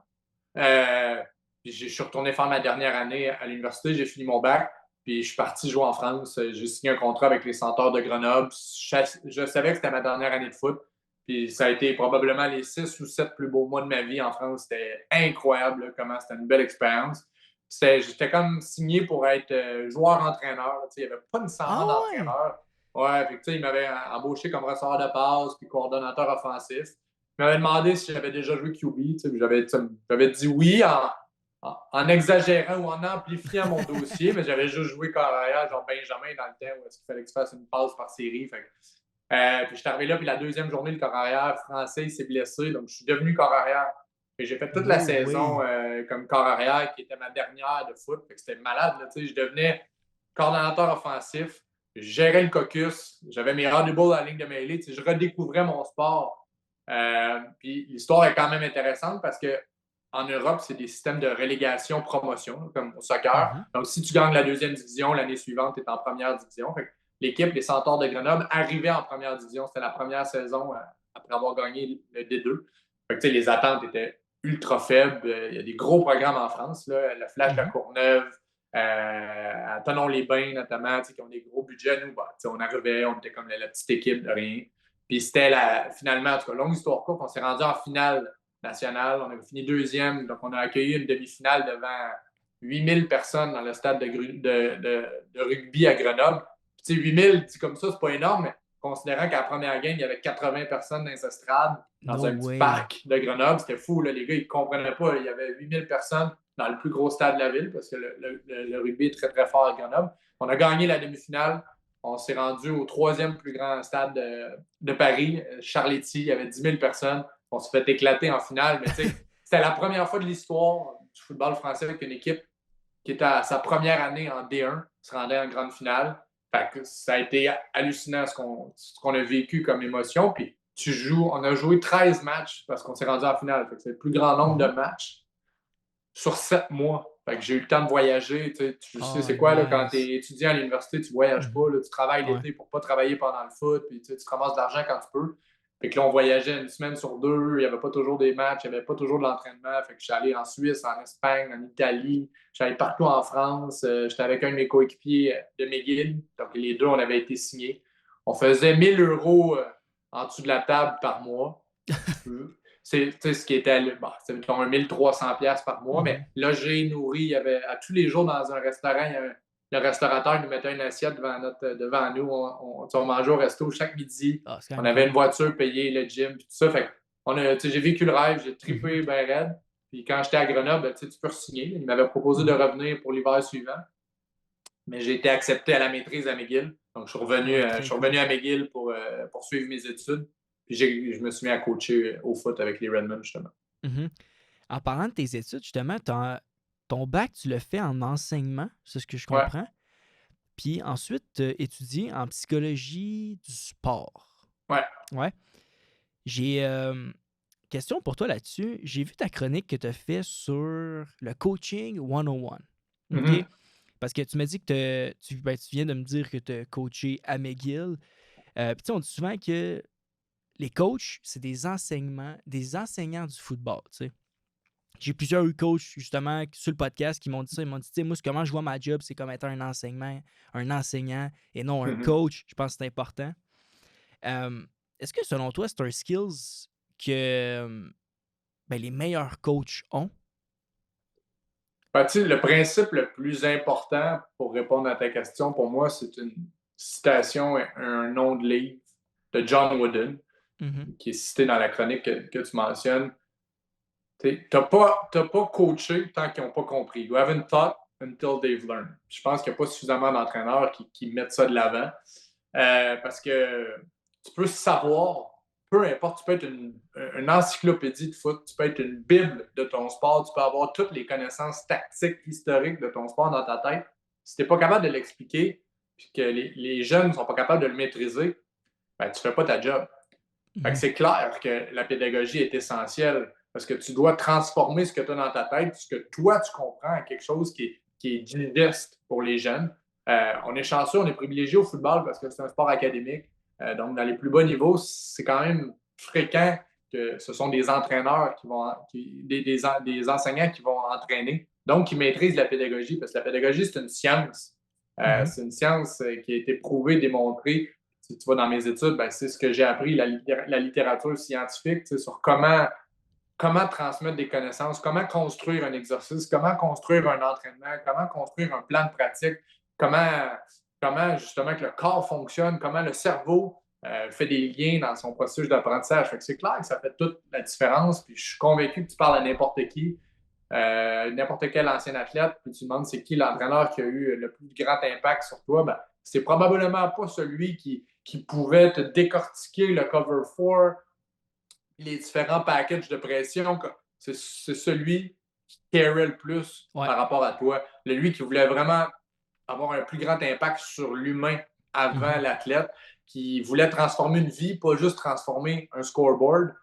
Puis je suis retourné faire ma dernière année à l'université, j'ai fini mon bac, puis je suis parti jouer en France. J'ai signé un contrat avec les Centaures de Grenoble. Je savais que c'était ma dernière année de foot. Puis ça a été probablement les 6 ou 7 plus beaux mois de ma vie en France. C'était incroyable là, comment c'était une belle expérience. J'étais comme signé pour être joueur-entraîneur. Il n'y avait pas Ah nécessairement ouais! d'entraîneur. Ouais, puis, il m'avait embauché comme receveur de passe puis coordonnateur offensif. Il m'avait demandé si j'avais déjà joué QB. J'avais dit oui en exagérant ou en amplifiant mon dossier, mais j'avais juste joué corps arrière, genre Benjamin dans le temps où est-ce qu'il fallait que je fasse une passe par série. Puis je suis arrivé là, puis la deuxième journée, le corps arrière français s'est blessé, donc je suis devenu corps arrière. Puis j'ai fait toute la No way! saison comme corps arrière, qui était ma dernière de foot. C'était malade. Là, je devenais coordonnateur offensif, je gérais le caucus, j'avais mes audibles à la ligne de mêlée, je redécouvrais mon sport. Puis l'histoire est quand même intéressante parce que en Europe, c'est des systèmes de relégation-promotion, comme au soccer. Mhm. Donc, si tu gagnes la deuxième division, l'année suivante, tu es en première division. L'équipe, les Centaures de Grenoble, arrivait en première division. C'était la première saison après avoir gagné le D2. Les attentes étaient ultra faibles. Il y a des gros programmes en France, là, le Flash de Mhm. Courneuve, à Tonon-les-Bains notamment, qui ont des gros budgets. Nous, on arrivait, on était comme la petite équipe de rien. Puis c'était finalement, en tout cas, longue histoire courte, on s'est rendu en finale nationale. On avait fini deuxième, donc on a accueilli une demi-finale devant 8000 personnes dans le stade de rugby à Grenoble. Puis, 8000, dit comme ça, c'est pas énorme, mais considérant qu'à la première game, il y avait 80 personnes dans les estrades, dans No un petit way! parc de Grenoble. C'était fou, là, les gars, ils ne comprenaient pas. Il y avait 8000 personnes dans le plus gros stade de la ville, parce que le rugby est très, très fort à Grenoble. On a gagné la demi-finale. On s'est rendu au troisième plus grand stade de Paris, Charletti. Il y avait 10 000 personnes. On s'est fait éclater en finale, mais c'était la première fois de l'histoire du football français qu'une équipe qui était à sa première année en D1 se rendait en grande finale. Ça a été hallucinant ce qu'on a vécu comme émotion. Puis on a joué 13 matchs parce qu'on s'est rendu en finale. C'est le plus grand nombre de Mhm. matchs sur 7 mois. J'ai eu le temps de voyager. Tu sais, Oh, c'est quoi là, quand tu nice! es étudiant à l'université, tu ne voyages Mhm. pas. Là, tu travailles Ouais. l'été pour ne pas travailler pendant le foot. Puis tu ramasses de l'argent quand tu peux. Là, on voyageait une semaine sur deux. Il n'y avait pas toujours des matchs. Il n'y avait pas toujours de l'entraînement. Je suis allé en Suisse, en Espagne, en Italie. J'allais partout en France. J'étais avec un de mes coéquipiers de McGill. Donc, les deux, on avait été signés. on faisait 1 000 € en dessous de la table par mois. C'est ce qui était, c'est 1 300$ par mois, mais Mhm. logé, nourri, il y avait à tous les jours dans un restaurant, le restaurateur nous mettait une assiette devant nous. On mangeait au resto chaque midi. Ah, c'est quand On même avait une cool. voiture payée, le gym, tout ça. Fait j'ai vécu le rêve, j'ai Mhm. trippé bien raide. Puis quand j'étais à Grenoble, tu peux re-signer. Il m'avait proposé de Mhm. revenir pour l'hiver suivant, mais j'ai été accepté à la maîtrise à McGill. Donc, Ouais, je très suis cool. revenu à McGill pour poursuivre mes études. Puis je me suis mis à coacher au foot avec les Redmen, justement. Mhm. En parlant de tes études, justement, ton bac, tu le fais en enseignement, c'est ce que je Ouais. comprends. Puis ensuite, tu étudies en psychologie du sport. Ouais. Ouais. J'ai question pour toi là-dessus. J'ai vu ta chronique que tu as fait sur le coaching 101. OK? Mhm. Parce que tu m'as dit que tu viens de me dire que tu as coaché à McGill. Puis tu sais, on dit souvent que les coachs, c'est des enseignants du football, tu sais. J'ai plusieurs coachs, justement, sur le podcast qui m'ont dit ça. Ils m'ont dit, tu sais, moi, comment je vois ma job, c'est comme étant un enseignant et non un Mhm. coach. Je pense que c'est important. Est-ce que, selon toi, c'est un skills que les meilleurs coachs ont? Le principe le plus important pour répondre à ta question, pour moi, c'est une citation, un nom de livre de John Wooden, Mhm. qui est cité dans la chronique que tu mentionnes. Tu n'as pas coaché tant qu'ils n'ont pas compris. You haven't taught until they've learned. Je pense qu'il n'y a pas suffisamment d'entraîneurs qui mettent ça de l'avant. Parce que tu peux savoir, peu importe, tu peux être une encyclopédie de foot, tu peux être une bible de ton sport, tu peux avoir toutes les connaissances tactiques, historiques de ton sport dans ta tête. Si tu n'es pas capable de l'expliquer, puis que les jeunes ne sont pas capables de le maîtriser, ben, tu ne fais pas ta job. Fait que Mhm. c'est clair que la pédagogie est essentielle parce que tu dois transformer ce que tu as dans ta tête, ce que toi tu comprends, en quelque chose qui est digeste pour les jeunes. On est chanceux, on est privilégié au football parce que c'est un sport académique. Donc, dans les plus bas niveaux, c'est quand même fréquent que ce sont des entraîneurs des enseignants qui vont entraîner, donc qui maîtrisent la pédagogie parce que la pédagogie, c'est une science. Mhm. C'est une science qui a été prouvée, démontrée. Si tu vas dans mes études, ben, c'est ce que j'ai appris, la littérature scientifique, sur comment transmettre des connaissances, comment construire un exercice, comment construire un entraînement, comment construire un plan de pratique, comment justement que le corps fonctionne, comment le cerveau fait des liens dans son processus d'apprentissage. Fait que c'est clair que ça fait toute la différence. Puis je suis convaincu que tu parles à n'importe qui, n'importe quel ancien athlète, puis tu demandes c'est qui l'entraîneur qui a eu le plus grand impact sur toi, ben, c'est probablement pas celui qui pouvait te décortiquer le cover 4, les différents packages de pression. C'est celui qui carait le plus Ouais. par rapport à toi. Lui qui voulait vraiment avoir un plus grand impact sur l'humain avant Mhm. l'athlète, qui voulait transformer une vie, pas juste transformer un scoreboard.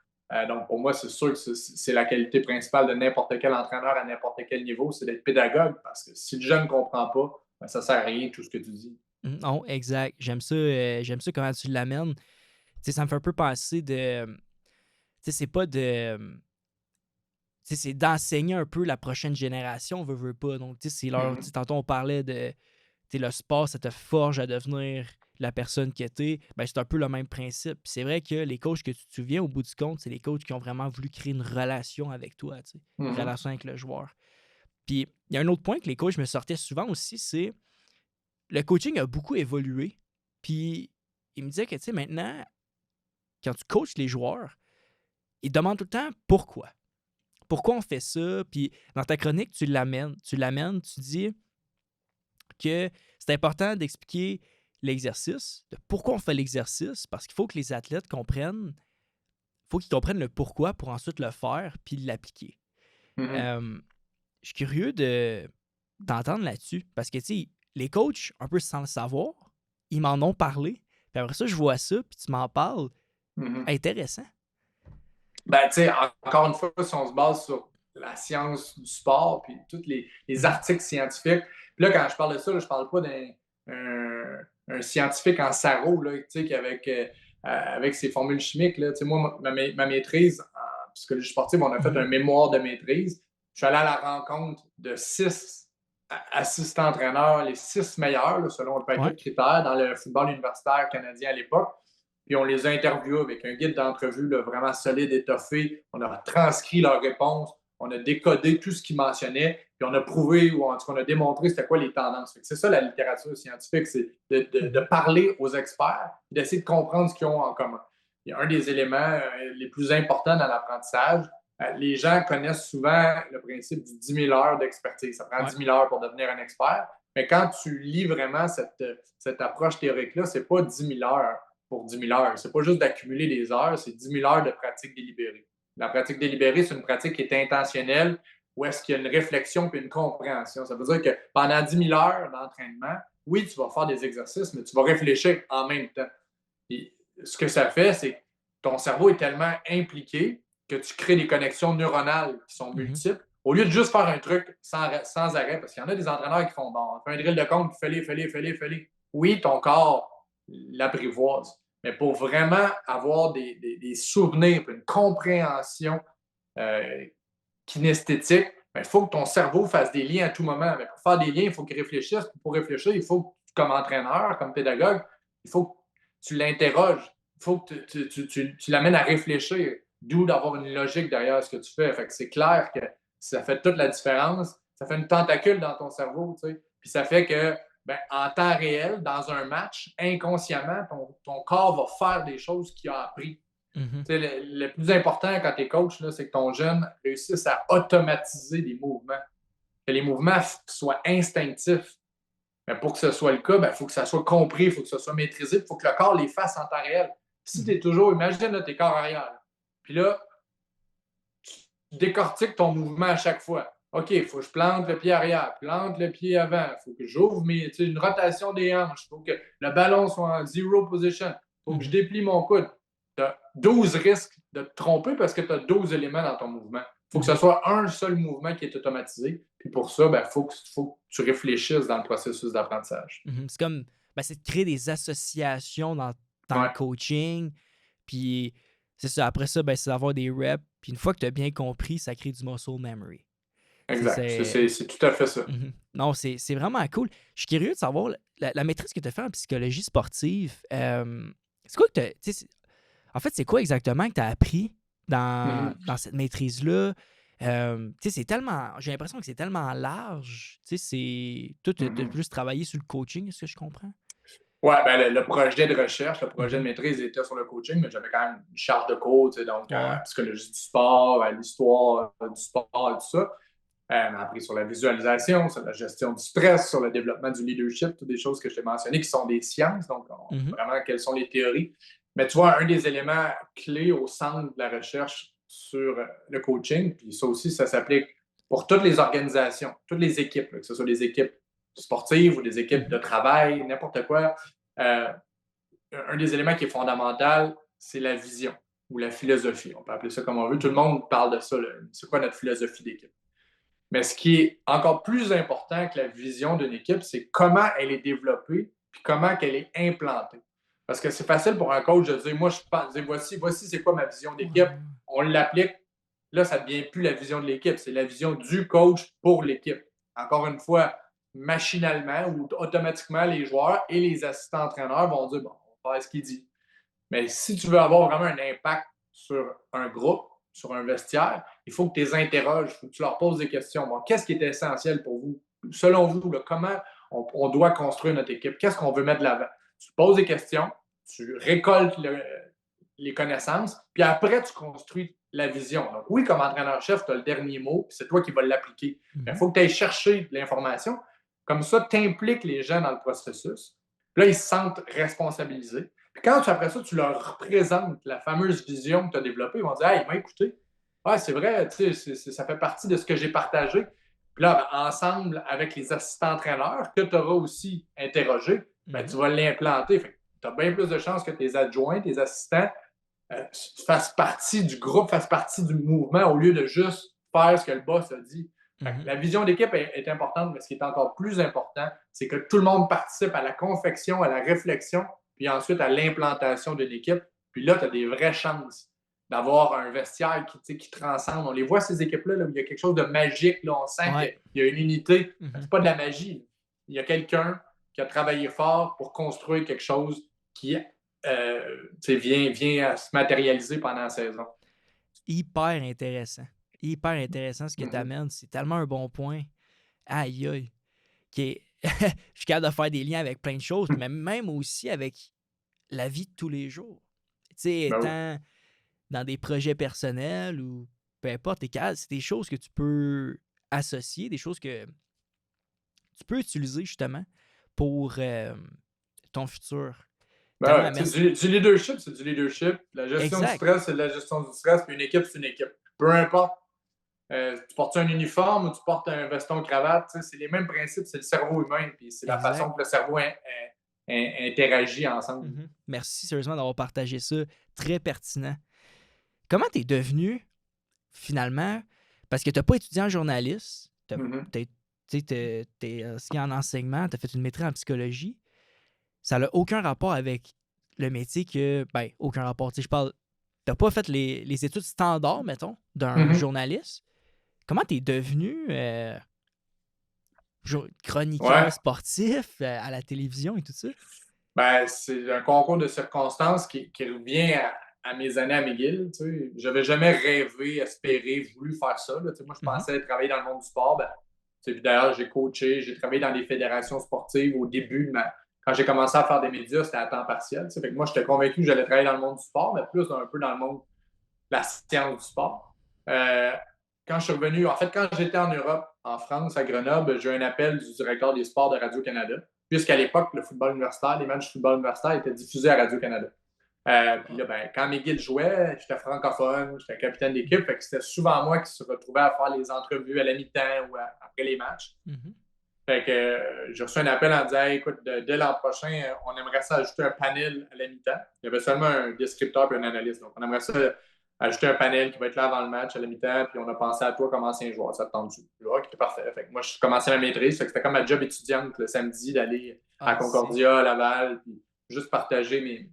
Donc, pour moi, c'est sûr que c'est la qualité principale de n'importe quel entraîneur à n'importe quel niveau, c'est d'être pédagogue, parce que si le jeune ne comprend pas, ben, ça ne sert à rien, tout ce que tu dis. Non, exact. J'aime ça comment tu l'amènes. Tu sais, ça me fait un peu penser de. Tu sais, c'est pas de. Tu sais, c'est d'enseigner un peu la prochaine génération, veut pas. Donc, tu sais, c'est leur. Tu sais, Mhm. tantôt, on parlait de. Tu sais, le sport, ça te forge à devenir la personne que t'es. Ben, c'est un peu le même principe. Puis c'est vrai que les coachs que tu te souviens, au bout du compte, c'est les coachs qui ont vraiment voulu créer une relation avec toi, tu sais, une Mhm. relation avec le joueur. Puis, il y a un autre point que les coachs me sortaient souvent aussi, c'est le coaching a beaucoup évolué. Puis, il me disait que, tu sais, maintenant, quand tu coaches les joueurs, ils te demandent tout le temps pourquoi. Pourquoi on fait ça? Puis dans ta chronique, tu dis que c'est important d'expliquer l'exercice, de pourquoi on fait l'exercice, parce qu'il faut que les athlètes comprennent, faut qu'ils comprennent le pourquoi pour ensuite le faire puis l'appliquer. Mhm. Euh, je suis curieux de t'entendre là-dessus, parce que, tu sais, les coachs, un peu sans le savoir, ils m'en ont parlé, puis après ça, je vois ça, puis tu m'en parles. Mhm. Intéressant. Ben, tu sais, encore une fois, si on se base sur la science du sport, puis tous les Mhm. articles scientifiques, puis là, quand je parle de ça, là, je parle pas un scientifique en sarreau, là, tu sais, avec ses formules chimiques, là, tu sais, moi, ma maîtrise en psychologie sportive, on a fait Mhm. un mémoire de maîtrise. Je suis allé à la rencontre de 6 assistants-entraîneurs, les 6 meilleurs, là, selon un paquet Ouais. de critères, dans le football universitaire canadien à l'époque. Puis on les a interviewés avec un guide d'entrevue là, vraiment solide, étoffé. On a transcrit leurs réponses, on a décodé tout ce qu'ils mentionnaient, puis on a prouvé ou en tout cas, on a démontré c'était quoi les tendances. C'est ça la littérature scientifique, c'est de Mhm. parler aux experts, d'essayer de comprendre ce qu'ils ont en commun. Il y a un des éléments les plus importants dans l'apprentissage. Les gens connaissent souvent le principe du 10 000 heures d'expertise. Ça prend Ouais. 10 000 heures pour devenir un expert. Mais quand tu lis vraiment cette approche théorique-là, ce n'est pas 10 000 heures pour 10 000 heures. Ce n'est pas juste d'accumuler des heures, c'est 10 000 heures de pratique délibérée. La pratique délibérée, c'est une pratique qui est intentionnelle, où est-ce qu'il y a une réflexion puis une compréhension. Ça veut dire que pendant 10 000 heures d'entraînement, oui, tu vas faire des exercices, mais tu vas réfléchir en même temps. Et ce que ça fait, c'est que ton cerveau est tellement impliqué que tu crées des connexions neuronales qui sont Mhm. multiples. Au lieu de juste faire un truc sans arrêt, parce qu'il y en a des entraîneurs qui font bon, fais un drill de compte, fais-les, fais-les, fais-les, fais-les. Oui, ton corps l'apprivoise. Mais pour vraiment avoir des souvenirs, une compréhension euh, kinesthétique, il faut que ton cerveau fasse des liens à tout moment. Mais pour faire des liens, il faut qu'il réfléchisse. Pour réfléchir, il faut que, comme entraîneur, comme pédagogue, il faut que tu l'interroges. Il faut que tu l'amènes à réfléchir, d'où d'avoir une logique derrière ce que tu fais. Fait que c'est clair que ça fait toute la différence. Ça fait une tentacule dans ton cerveau, tu sais. Puis ça fait que, ben, en temps réel, dans un match, inconsciemment, ton corps va faire des choses qu'il a appris. Mhm. Le plus important quand tu es coach, là, c'est que ton jeune réussisse à automatiser des mouvements, que les mouvements soient instinctifs. Mais pour que ce soit le cas, il faut que ça soit compris, il faut que ça soit maîtrisé, il faut que le corps les fasse en temps réel. Si tu Mhm. es toujours, imagine là, tes corps arrière, puis là, tu décortiques ton mouvement à chaque fois. OK, il faut que je plante le pied arrière, plante le pied avant, il faut que j'ouvre une rotation des hanches, il faut que le ballon soit en zero position, il faut que je Mhm. déplie mon coude. Tu as 12 risques de te tromper parce que tu as 12 éléments dans ton mouvement. Il faut que ce Mhm. soit un seul mouvement qui est automatisé. Puis pour ça, faut que tu réfléchisses dans le processus d'apprentissage. Mhm. C'est comme, ben, c'est de créer des associations dans le Ouais, coaching. Puis c'est ça. Après ça, ben, c'est d'avoir des reps. Puis une fois que tu as bien compris, ça crée du muscle memory. Tu sais, exact. c'est. C'est tout à fait ça. Mhm. Non, c'est vraiment cool. Je suis curieux de savoir la maîtrise que tu as fait en psychologie sportive. C'est quoi que tu tu sais, en fait, c'est quoi exactement que tu as appris Mhm. dans cette maîtrise-là? Tu sais, c'est tellement. J'ai l'impression que c'est tellement large. Tu sais, c'est. Toi, tu as Mhm. plus travaillé sur le coaching, est-ce que je comprends? Ouais, ben, le projet de recherche, le projet de Mhm. maîtrise était sur le coaching, mais j'avais quand même une charge de cours, tu sais, donc Ouais. psychologie du sport, l'histoire du sport, tout ça. On a appris sur la visualisation, sur la gestion du stress, sur le développement du leadership, toutes des choses que je t'ai mentionnées qui sont des sciences, donc Mhm. vraiment quelles sont les théories. Mais tu vois, un des éléments clés au centre de la recherche sur le coaching, puis ça aussi, ça s'applique pour toutes les organisations, toutes les équipes, que ce soit des équipes sportives ou des équipes de Mhm. travail, n'importe quoi. Euh, un des éléments qui est fondamental, c'est la vision ou la philosophie. On peut appeler ça comme on veut. Tout le Mhm. monde parle de ça. C'est quoi notre philosophie d'équipe? Mais ce qui est encore plus important que la vision d'une équipe, c'est comment elle est développée puis comment elle est implantée. Parce que c'est facile pour un coach de dire, moi, je pense, voici c'est quoi ma vision d'équipe. Ouais. On l'applique. Là, ça ne devient plus la vision de l'équipe, c'est la vision du coach pour l'équipe. Encore une fois, machinalement ou automatiquement, les joueurs et les assistants entraîneurs vont dire, bon, on va faire ce qu'il dit. Mais si tu veux avoir vraiment un impact sur un groupe, sur un vestiaire, il faut que tu les interroges, il faut que tu leur poses des questions. Bon, qu'est-ce qui est essentiel pour vous? Selon vous, là, comment on doit construire notre équipe? Qu'est-ce qu'on veut mettre de l'avant? Tu poses des questions, tu récoltes les connaissances, puis après, tu construis la vision. Donc, oui, comme entraîneur-chef, tu as le dernier mot, puis c'est toi qui vas l'appliquer. Mais il Mhm. faut que tu ailles chercher de l'information. Comme ça, tu impliques les gens dans le processus. Puis là, ils se sentent responsabilisés. Puis quand après ça, tu leur représentes la fameuse vision que tu as développée, ils vont dire hey, il m'a écouté. Ouais, c'est vrai, ça fait partie de ce que j'ai partagé. Puis là, ensemble, avec les assistants entraîneurs que tu auras aussi interrogés, ben, tu Mhm. vas l'implanter. Tu as bien plus de chances que tes adjoints, tes assistants fassent partie du groupe, fassent partie du mouvement au lieu de juste faire ce que le boss a dit. Mhm. La vision d'équipe est importante, mais ce qui est encore plus important, c'est que tout le monde participe à la confection, à la réflexion, puis ensuite à l'implantation de l'équipe. Puis là, tu as des vraies chances d'avoir un vestiaire qui transcende. On les voit, ces équipes-là, là, où il y a quelque chose de magique, là, on sent Ouais. qu'il y a une unité. Mhm. C'est pas de la magie. Il y a quelqu'un qui a travaillé fort pour construire quelque chose qui vient à se matérialiser pendant la saison. Hyper intéressant. Hyper intéressant ce que tu Mhm. amènes. C'est tellement un bon point. Aïe, aïe. Je suis capable de faire des liens avec plein de choses, mais même aussi avec la vie de tous les jours. Tu sais, Ben oui. étant dans des projets personnels ou peu importe, c'est des choses que tu peux associer, des choses que tu peux utiliser justement pour ton futur. Ben Tellement ouais, merci. du leadership, c'est du leadership. La gestion du Exact. stress, c'est de la gestion du stress. Puis une équipe, c'est une équipe. Peu importe, tu portes un uniforme ou tu portes un veston-cravate, c'est les mêmes principes, c'est le cerveau humain. Puis c'est la Exact. façon que le cerveau interagit ensemble. Merci sérieusement d'avoir partagé ça. Très pertinent. Comment t'es devenu finalement, parce que tu n'as pas étudié en journaliste, Mhm. tu es inscrit en enseignement, tu as fait une maîtrise en psychologie, ça n'a aucun rapport avec le métier que, ben, aucun rapport. Tu n'as pas fait les études standards, mettons, d'un Mhm. journaliste. Comment tu es devenu chroniqueur Ouais. sportif à la télévision et tout ça? Ben, c'est un concours de circonstances qui revient à mes années à McGill. Je n'avais jamais rêvé, espéré, voulu faire ça. Là. Moi, je Mhm. pensais travailler dans le monde du sport. Ben, d'ailleurs, j'ai coaché, j'ai travaillé dans des fédérations sportives au début quand j'ai commencé à faire des médias, c'était à temps partiel. Fait que moi, j'étais convaincu que j'allais travailler dans le monde du sport, mais plus un peu dans le monde de la science du sport. Euh, Quand je suis revenu, en fait, quand j'étais en Europe, en France, à Grenoble, j'ai eu un appel du directeur des sports de Radio-Canada, puisqu'à l'époque, le football universitaire, les matchs de football universitaire étaient diffusés à Radio-Canada. Puis là, ben, quand McGill jouait, j'étais francophone, j'étais capitaine d'équipe, fait que c'était souvent moi qui se retrouvais à faire les entrevues à la mi-temps ou après les matchs. Mhm. Fait que j'ai reçu un appel en disant écoute, dès l'an prochain, on aimerait ça ajouter un panel à la mi-temps. Il y avait seulement un descripteur et un analyste. Donc, on aimerait ça ajouter un panel qui va être là avant le match à la mi-temps, puis on a pensé à toi comme ancien joueur. Ça te tente-tu? OK, parfait. Fait que moi, je commençais ma maîtrise. Fait que c'était comme ma job étudiante le samedi d'aller à Ah, Concordia, à Laval, puis juste partager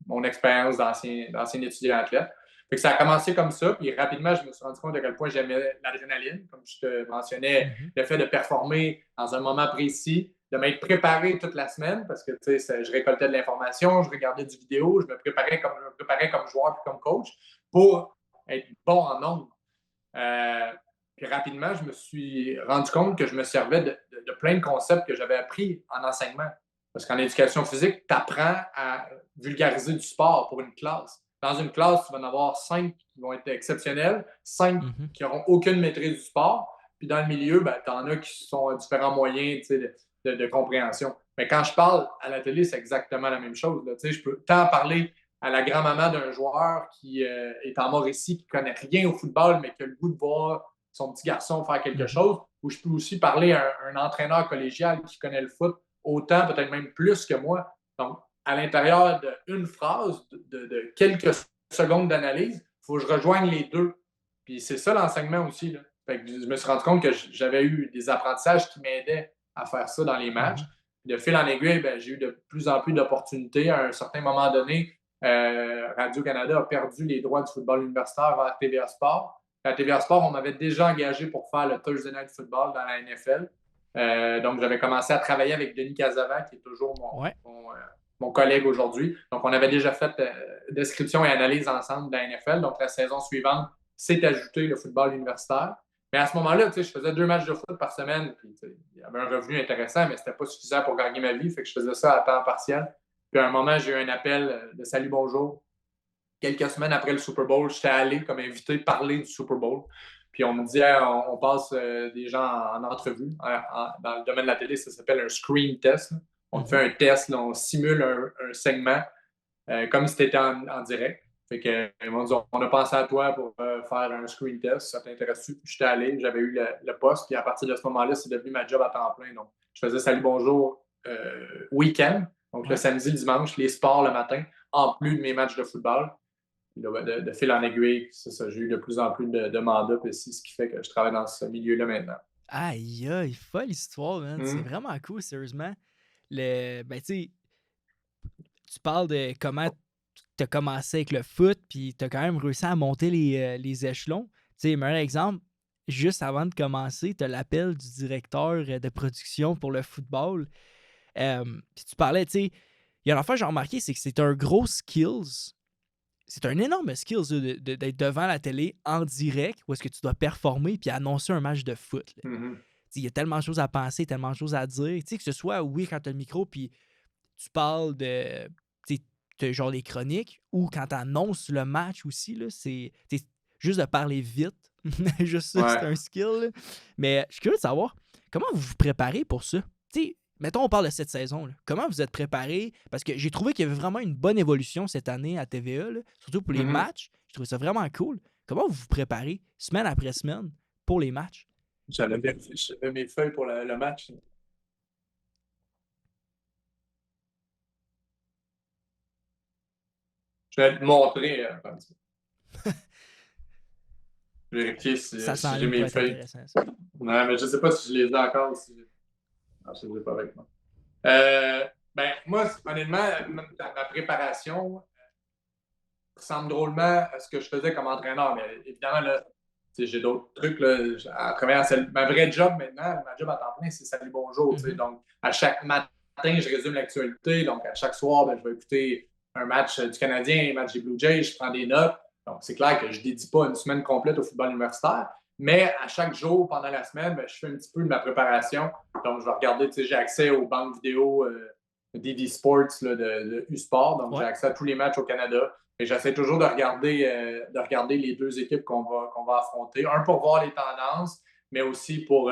mon expérience d'ancien étudiant athlète. Fait que ça a commencé comme ça, puis rapidement, je me suis rendu compte à quel point j'aimais l'adrénaline. Comme je te mentionnais, Mhm. le fait de performer dans un moment précis, de m'être préparé toute la semaine parce que je récoltais de l'information, je regardais du vidéo, je me préparais comme joueur puis comme coach pour être bon en nombre. Puis rapidement, je me suis rendu compte que je me servais de plein de concepts que j'avais appris en enseignement. Parce qu'en éducation physique, tu apprends à vulgariser du sport pour une classe. Dans une classe, tu vas en avoir 5 qui vont être exceptionnels, 5 Mhm. qui n'auront aucune maîtrise du sport. Puis dans le milieu, ben, tu en as qui sont à différents moyens de compréhension. Mais quand je parle à la télé, c'est exactement la même chose. Là. Je peux tant parler à la grand-maman d'un joueur qui est en Mauricie, qui ne connaît rien au football, mais qui a le goût de voir son petit garçon faire quelque Mhm. chose, ou je peux aussi parler à un entraîneur collégial qui connaît le foot autant, peut-être même plus que moi. Donc, à l'intérieur d'une phrase, de quelques secondes d'analyse, il faut que je rejoigne les deux. Puis c'est ça l'enseignement aussi. Là. Fait que je me suis rendu compte que j'avais eu des apprentissages qui m'aidaient à faire ça dans les matchs. Mhm. De fil en aiguille, ben, j'ai eu de plus en plus d'opportunités. À un certain moment donné, Radio-Canada a perdu les droits du football universitaire vers TVA Sport. À TVA Sport, on m'avait déjà engagé pour faire le Thursday Night Football dans la NFL. Donc, j'avais commencé à travailler avec Denis Casavant, qui est toujours Ouais. mon collègue aujourd'hui. Donc, on avait déjà fait description et analyse ensemble de la NFL. Donc, la saison suivante, s'est ajouté le football universitaire. Mais à ce moment-là, je faisais 2 matchs de foot par semaine. Puis, il y avait un revenu intéressant, mais ce n'était pas suffisant pour gagner ma vie. Fait que je faisais ça à temps partiel. Puis à un moment, j'ai eu un appel de Salut Bonjour. Quelques semaines après le Super Bowl, j'étais allé comme invité parler du Super Bowl. Puis on me dit, hey, on passe des gens en entrevue. Dans le domaine de la télé, ça s'appelle un screen test. Là. On fait un test, là, on simule un segment comme si c'était en direct. Fait que, ils m'ont dit, on a pensé à toi pour faire un screen test. Ça t'intéresse-tu? Puis j'étais allé, j'avais eu le poste. Puis à partir de ce moment-là, c'est devenu ma job à temps plein. Donc, je faisais Salut Bonjour week-end. Donc, le Ouais. samedi, le dimanche, les sports le matin, en plus de mes matchs de football. Puis là, de fil en aiguille, c'est ça, j'ai eu de plus en plus de mandats. Puis c'est ce qui fait que je travaille dans ce milieu-là maintenant. Aïe, aïe, folle histoire, man. C'est Mm. vraiment cool, sérieusement. Ben, tu sais, tu parles de comment tu as commencé avec le foot, puis tu as quand même réussi à monter les échelons. Tu sais, meilleur exemple, juste avant de commencer, tu as l'appel du directeur de production pour le football. Puis tu parlais, tu sais, il y a une affaire que j'ai remarqué, c'est que c'est un gros skills. C'est un énorme skills d'être devant la télé en direct où est-ce que tu dois performer puis annoncer un match de foot. Là. Mhm. Il y a tellement de choses à penser, tellement de choses à dire. Que ce soit, oui, quand tu as le micro puis tu parles de genre des chroniques ou quand tu annonces le match aussi, là, c'est juste de parler vite. Juste ça, c'est Ouais. un skill. Là. Mais je suis curieux de savoir comment vous vous préparez pour ça. T'sais, mettons, on parle de cette saison. Là. Comment vous êtes préparé? Parce que j'ai trouvé qu'il y avait vraiment une bonne évolution cette année à TVA, là, surtout pour les Mhm. matchs. Je trouvais ça vraiment cool. Comment vous vous préparez semaine après semaine pour les matchs? J'avais mes feuilles pour le match. Je vais te montrer. Un petit peu. Vérifier Ça si j'ai s'enligne pour mes être feuilles. intéressant, ça. Ouais, mais je ne sais pas si je les ai encore. Ah, je ne les ai pas avec moi. Ben, moi, honnêtement, ma préparation ressemble drôlement à ce que je faisais comme entraîneur. Mais évidemment, là, j'ai d'autres trucs. Là, à travers ma vraie job maintenant, ma job à temps plein, c'est Salut Bonjour. Mhm. Donc, à chaque matin, je résume l'actualité. Donc, à chaque soir, ben, je vais écouter un match du Canadien, un match des Blue Jays, je prends des notes. Donc, c'est clair que je ne dédie pas une semaine complète au football universitaire. Mais à chaque jour, pendant la semaine, ben, je fais un petit peu de ma préparation. Donc, je vais regarder, j'ai accès aux banques vidéo DD Sports là, de U-Sport. Donc, j'ai Ouais. accès à tous les matchs au Canada. Et j'essaie toujours de regarder les deux équipes qu'on va affronter. Un, pour voir les tendances, mais aussi pour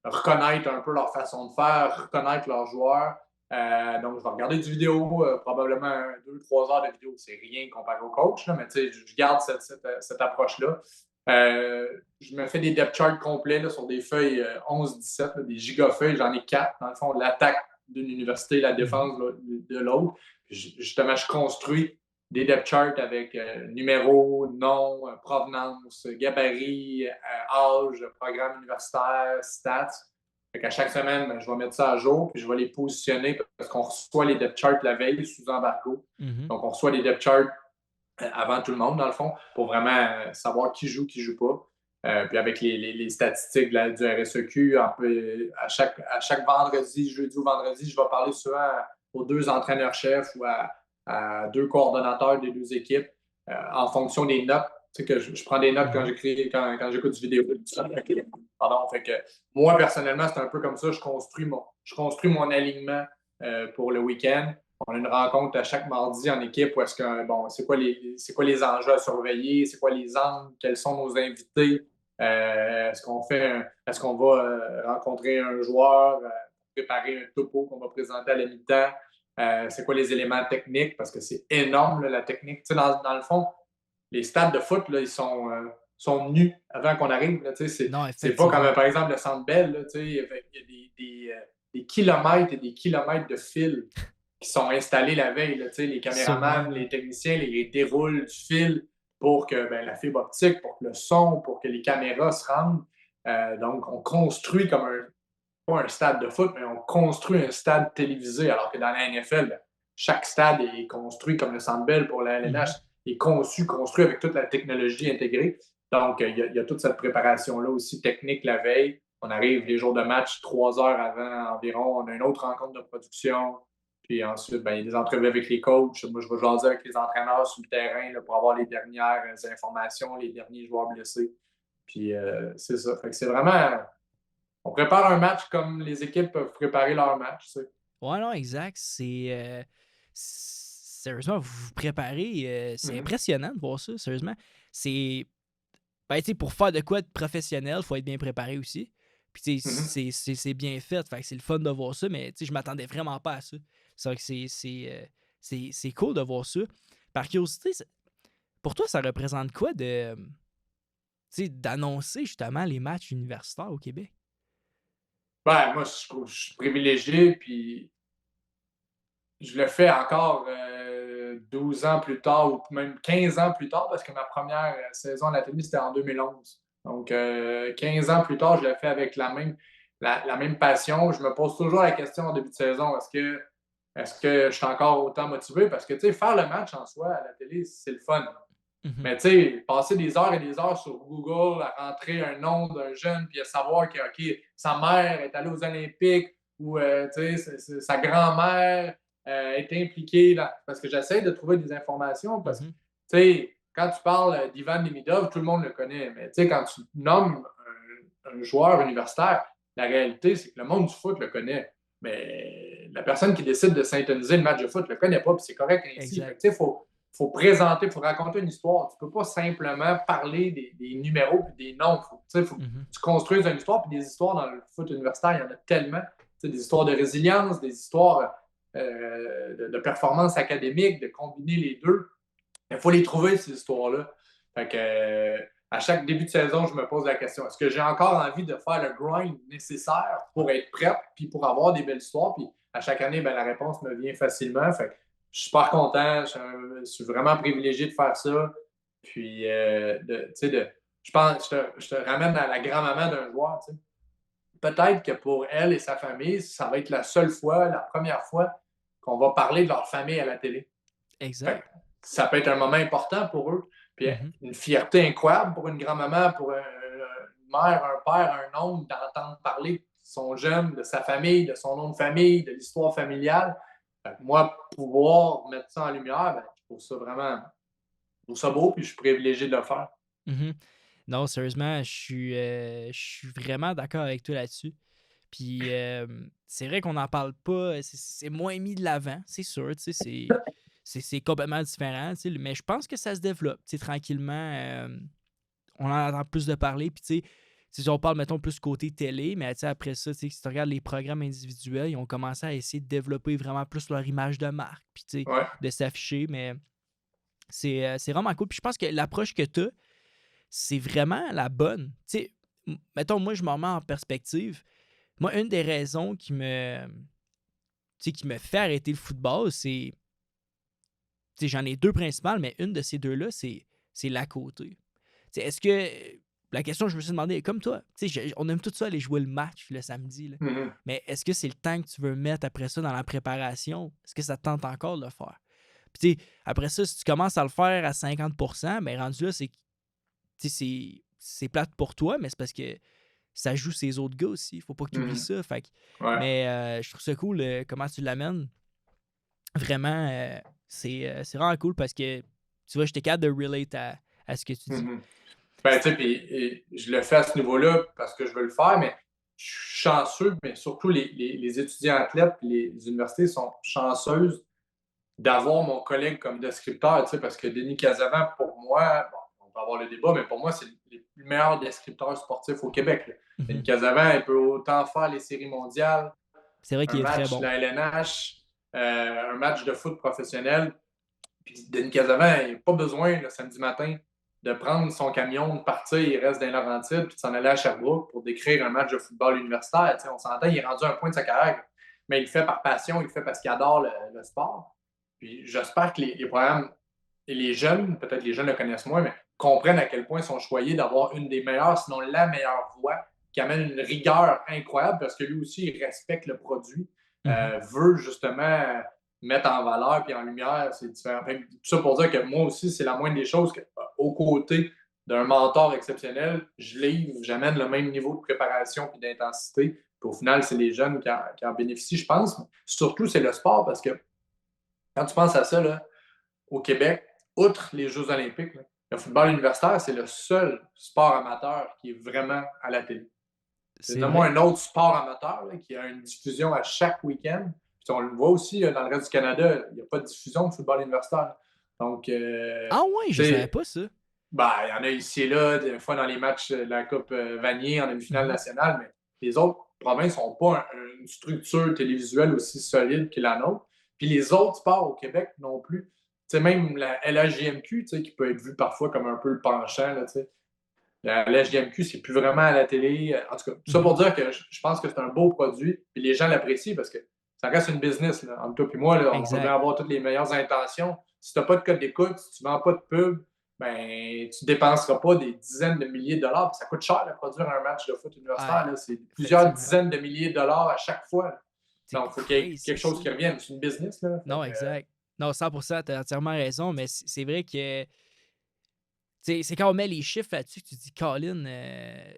reconnaître un peu leur façon de faire, reconnaître leurs joueurs. Donc, je vais regarder du vidéo, probablement 2-3 heures de vidéo. C'est rien comparé au coach, là, mais je garde cette approche-là. Je me fais des depth charts complets là, sur des feuilles 11-17, là, des gigafeuilles. J'en ai 4. Dans le fond, l'attaque d'une université, la défense de l'autre. Justement, je construis des depth charts avec numéro, nom, provenance, gabarit, âge, programme universitaire, stats. Fait qu'à chaque semaine, ben, je vais mettre ça à jour, puis je vais les positionner parce qu'on reçoit les depth charts la veille sous embargo. Mhm. Donc, on reçoit les depth charts avant tout le monde, dans le fond, pour vraiment savoir qui joue pas. Puis avec les statistiques du RSEQ, à chaque vendredi, jeudi ou vendredi, je vais parler souvent aux deux entraîneurs-chefs ou à deux coordonnateurs des deux équipes en fonction des notes. Tu sais que je prends des notes quand j'écoute du vidéo. Pardon, fait que moi, personnellement, c'est un peu comme ça. Je construis mon alignement pour le week-end. On a une rencontre à chaque mardi en équipe où est-ce que, bon, c'est quoi les enjeux à surveiller, c'est quoi les angles, quels sont nos invités, est-ce qu'on va rencontrer un joueur, préparer un topo qu'on va présenter à la mi-temps, c'est quoi les éléments techniques, parce que c'est énorme, là, la technique. Tu sais, dans le fond, les stades de foot, là, ils sont nus avant qu'on arrive. Là, Non, c'est pas comme, effectivement. par exemple, le Centre Bell. Là, il y a des kilomètres et des kilomètres de fils qui sont installés la veille. Là, les caméramans, les techniciens les déroulent du fil pour que la fibre optique, pour que le son, pour que les caméras se rendent. Donc, on construit pas un stade de foot, mais on construit un stade télévisé, alors que dans la NFL, chaque stade est construit comme le Centre Bell pour la LNH, est construit avec toute la technologie intégrée. Donc, il y a toute cette préparation-là aussi technique la veille. On arrive les jours de match 3 heures avant environ. On a une autre rencontre de production. Puis ensuite, il y a des entrevues avec les coachs. Moi, je vais jaser avec les entraîneurs sur le terrain là, pour avoir les dernières informations, les derniers joueurs blessés. Puis c'est ça. Fait que c'est vraiment. On prépare un match comme les équipes peuvent préparer leur match. Tu sais. Ouais, non, exact. Sérieusement, vous vous préparez. C'est impressionnant de voir ça, sérieusement. C'est. Ben, tu sais, pour faire de quoi de professionnel, il faut être bien préparé aussi. Puis, tu sais, c'est bien fait. Fait que c'est le fun de voir ça, mais tu sais, je m'attendais vraiment pas à ça. C'est vrai que c'est cool de voir ça. Par curiosité, pour toi, ça représente quoi de. Tu sais, d'annoncer justement les matchs universitaires au Québec? Moi, je suis privilégié, puis je le fais encore 12 ans plus tard ou même 15 ans plus tard parce que ma première saison à la télé, c'était en 2011. Donc, 15 ans plus tard, je le fais avec la même passion. Je me pose toujours la question en début de saison, est-ce que est-ce que je suis encore autant motivé? Parce que, tu sais, faire le match en soi à la télé, c'est le fun. Mhm. Mais tu sais, passer des heures et des heures sur Google à rentrer un nom d'un jeune, puis à savoir que OK, sa mère est allée aux Olympiques ou tu sais, sa grand-mère est impliquée là. Parce que j'essaie de trouver des informations parce que, Mhm. tu sais, quand tu parles d'Ivan Demidov, tout le monde le connaît. Mais tu sais, quand tu nommes un joueur universitaire, la réalité, c'est que le monde du foot le connaît. Mais la personne qui décide de synthétiser le match de foot ne le connaît pas, puis c'est correct ainsi. Fait Exact. que, tu sais, faut présenter, il faut raconter une histoire. Tu ne peux pas simplement parler des numéros et des noms. Faut que Mhm. tu construises une histoire. Puis des histoires dans le foot universitaire, il y en a tellement. Des histoires de résilience, des histoires de performance académique, de combiner les deux. Il faut les trouver, ces histoires-là. Fait que, à chaque début de saison, je me pose la question, est-ce que j'ai encore envie de faire le grind nécessaire pour être prêt puis pour avoir des belles histoires? Puis à chaque année, ben, la réponse me vient facilement. Fait que je suis super content. Je suis vraiment privilégié de faire ça. Puis, je pense, je te ramène à la grand-maman d'un joueur. Tu sais. Peut-être que pour elle et sa famille, ça va être la seule fois, la première fois qu'on va parler de leur famille à la télé. Fait Exact. que ça peut être un moment important pour eux. Puis Mhm. une fierté incroyable pour une grand-maman, pour une mère, un père, un oncle, d'entendre parler de son jeune, de sa famille, de son nom de famille, de l'histoire familiale. Fait que moi, pouvoir mettre ça en lumière, ben, je trouve ça vraiment je trouve ça beau, puis je suis privilégié de le faire. Mhm. Non, sérieusement, je suis vraiment d'accord avec toi là-dessus. Puis c'est vrai qu'on n'en parle pas, c'est moins mis de l'avant, c'est sûr, tu sais, c'est complètement différent, tu sais, mais je pense que ça se développe, tu sais, tranquillement, on en entend plus de parler, puis tu sais, si on parle, mettons, plus côté télé, mais tu sais, après ça, tu sais, si tu regardes les programmes individuels, ils ont commencé à essayer de développer vraiment plus leur image de marque, puis tu sais, Ouais. de s'afficher, mais c'est vraiment cool. Puis je pense que l'approche que tu as, c'est vraiment la bonne. Tu sais, mettons, moi, je me remets en perspective. Moi, une des raisons qui me fait arrêter le football, c'est. Tu sais, j'en ai deux principales, mais une de ces deux-là, c'est l'à côté. Tu sais, est-ce que. La question que je me suis demandé, comme toi, tu sais, on aime tout ça aller jouer le match le samedi, là. Mhm. Mais est-ce que c'est le temps que tu veux mettre après ça dans la préparation? Est-ce que ça te tente encore de le faire? Puis, tu sais, après ça, si tu commences à le faire à 50%, ben rendu là, c'est plate pour toi, mais c'est parce que ça joue ses autres gars aussi. Faut pas que tu oublies Mhm. ça. Fait Ouais. mais je trouve ça cool comment tu l'amènes. Vraiment, c'est vraiment cool parce que tu vois, j'étais capable de relate à ce que tu dis. Mhm. Ben, tu sais, puis je le fais à ce niveau-là parce que je veux le faire, mais je suis chanceux, mais surtout les étudiants athlètes et les universités sont chanceuses d'avoir mon collègue comme descripteur, tu sais, parce que Denis Casavant, pour moi, bon, on peut avoir le débat, mais pour moi, c'est le meilleur descripteur sportif au Québec. Là. Denis Mhm. Casavant, il peut autant faire les séries mondiales, C'est vrai un qu'il est très match de bon. la LNH, un match de foot professionnel. Puis Denis Casavant, il n'a pas besoin, le samedi matin, de prendre son camion, de partir, il reste dans les Laurentides, puis de s'en aller à Sherbrooke pour décrire un match de football universitaire. Tu sais, on s'entend, il est rendu à un point de sa carrière. Mais il le fait par passion, il le fait parce qu'il adore le sport. Puis j'espère que les programmes et les jeunes, peut-être les jeunes le connaissent moins, mais comprennent à quel point ils sont choyés d'avoir une des meilleures, sinon la meilleure voix, qui amène une rigueur incroyable parce que lui aussi, il respecte le produit, Mhm. veut justement mettre en valeur puis en lumière, c'est différent. Fait que, tout ça pour dire que moi aussi, c'est la moindre des choses qu'aux côtés d'un mentor exceptionnel, je livre, j'amène le même niveau de préparation puis d'intensité. Puis au final, c'est les jeunes qui en bénéficient, je pense. Mais surtout, c'est le sport parce que quand tu penses à ça, là, au Québec, outre les Jeux olympiques, là, le football universitaire, c'est le seul sport amateur qui est vraiment à la télé. C'est Donne-moi vrai. un autre sport amateur là, qui a une diffusion à chaque week-end. Puis on le voit aussi dans le reste du Canada, il n'y a pas de diffusion de football universitaire. Donc, Ah ouais, tu je savais sais, pas ça. ben, il y en a ici et là, des fois dans les matchs de la Coupe Vanier en demi-finale Mhm. nationale, mais les autres provinces n'ont pas une structure télévisuelle aussi solide que la nôtre. Puis les autres sports au Québec non plus. Tu sais, même la LHJMQ, tu sais, qui peut être vue parfois comme un peu le penchant, là, tu sais. La LHJMQ, c'est plus vraiment à la télé. En tout cas, tout ça Mhm. pour dire que je pense que c'est un beau produit, puis les gens l'apprécient parce que ça reste une business. Là. Entre toi et moi, là, on peut bien Exact. avoir toutes les meilleures intentions. Si tu n'as pas de code d'écoute, si tu ne vends pas de pub, ben, tu ne dépenseras pas des dizaines de milliers de dollars. Puis ça coûte cher de produire un match de foot universitaire. Ouais, Là. C'est plusieurs effectivement. dizaines de milliers de dollars à chaque fois. Là. C'est Donc, il faut qu'il y ait crazy, quelque chose ça. qui revienne. C'est une business, là. Fait Non, que, exact. Non, 100%, tu as entièrement raison, mais c'est vrai que c'est quand on met les chiffres là-dessus que tu dis, Colin,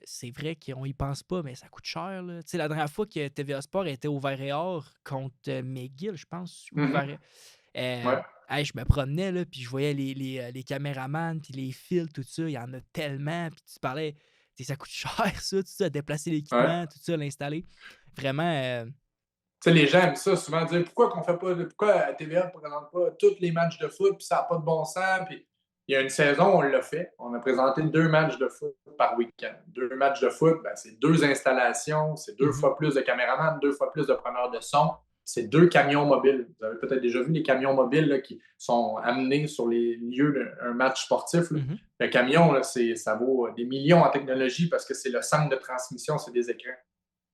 c'est vrai qu'on y pense pas, mais ça coûte cher. Là. Tu sais, la dernière fois que TVA Sport était au Vert et Or contre McGill, je pense, ou mhm, ouais. hey, je me promenais, là, puis je voyais les caméramans, puis les fils, tout ça, il y en a tellement, puis tu parlais, tu sais, ça coûte cher, ça, tout ça, déplacer Ouais. l'équipement, tout ça, l'installer. Vraiment, Tu sais, les gens aiment ça souvent dire pourquoi à TVA ne présente pas tous les matchs de foot, puis ça n'a pas de bon sens. Puis il y a une saison, on l'a fait. On a présenté 2 matchs de foot par week-end. 2 matchs de foot, ben, c'est 2 installations, c'est deux mhm, fois plus de caméramans, 2 fois plus de preneurs de son. C'est 2 camions mobiles. Vous avez peut-être déjà vu les camions mobiles là, qui sont amenés sur les lieux d'un match sportif. Là. mhm, Le camion, là, ça vaut des millions en technologie parce que c'est le centre de transmission, c'est des écrans.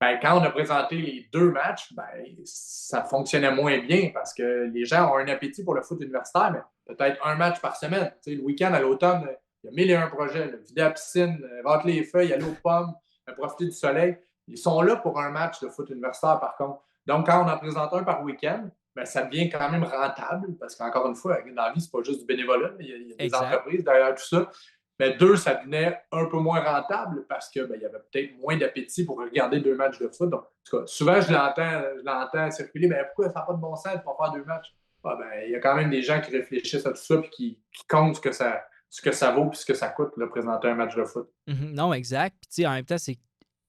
Ben, quand on a présenté les 2 matchs, ben, ça fonctionnait moins bien parce que les gens ont un appétit pour le foot universitaire, mais peut-être un match par semaine. Tu sais, le week-end, à l'automne, il y a mille et un projets. Là. Vider la piscine, racler les feuilles, aller aux pommes, profiter du soleil. Ils sont là pour un match de foot universitaire, par contre. Donc, quand on en présente un par week-end, ben, ça devient quand même rentable parce qu'encore une fois, dans la vie, c'est pas juste du bénévolat. Il y a des exact. entreprises derrière tout ça. Mais 2, ça devenait un peu moins rentable parce qu'il y avait peut-être moins d'appétit pour regarder 2 matchs de foot. Donc, en tout cas, souvent, je l'entends circuler, mais pourquoi ça n'a pas de bon sens de ne pas faire 2 matchs? Ah, ben, il y a quand même des gens qui réfléchissent à tout ça et qui comptent ce que ça vaut et ce que ça coûte de présenter un match de foot. Mhm, non, exact. Puis, tu sais, en même temps, c'est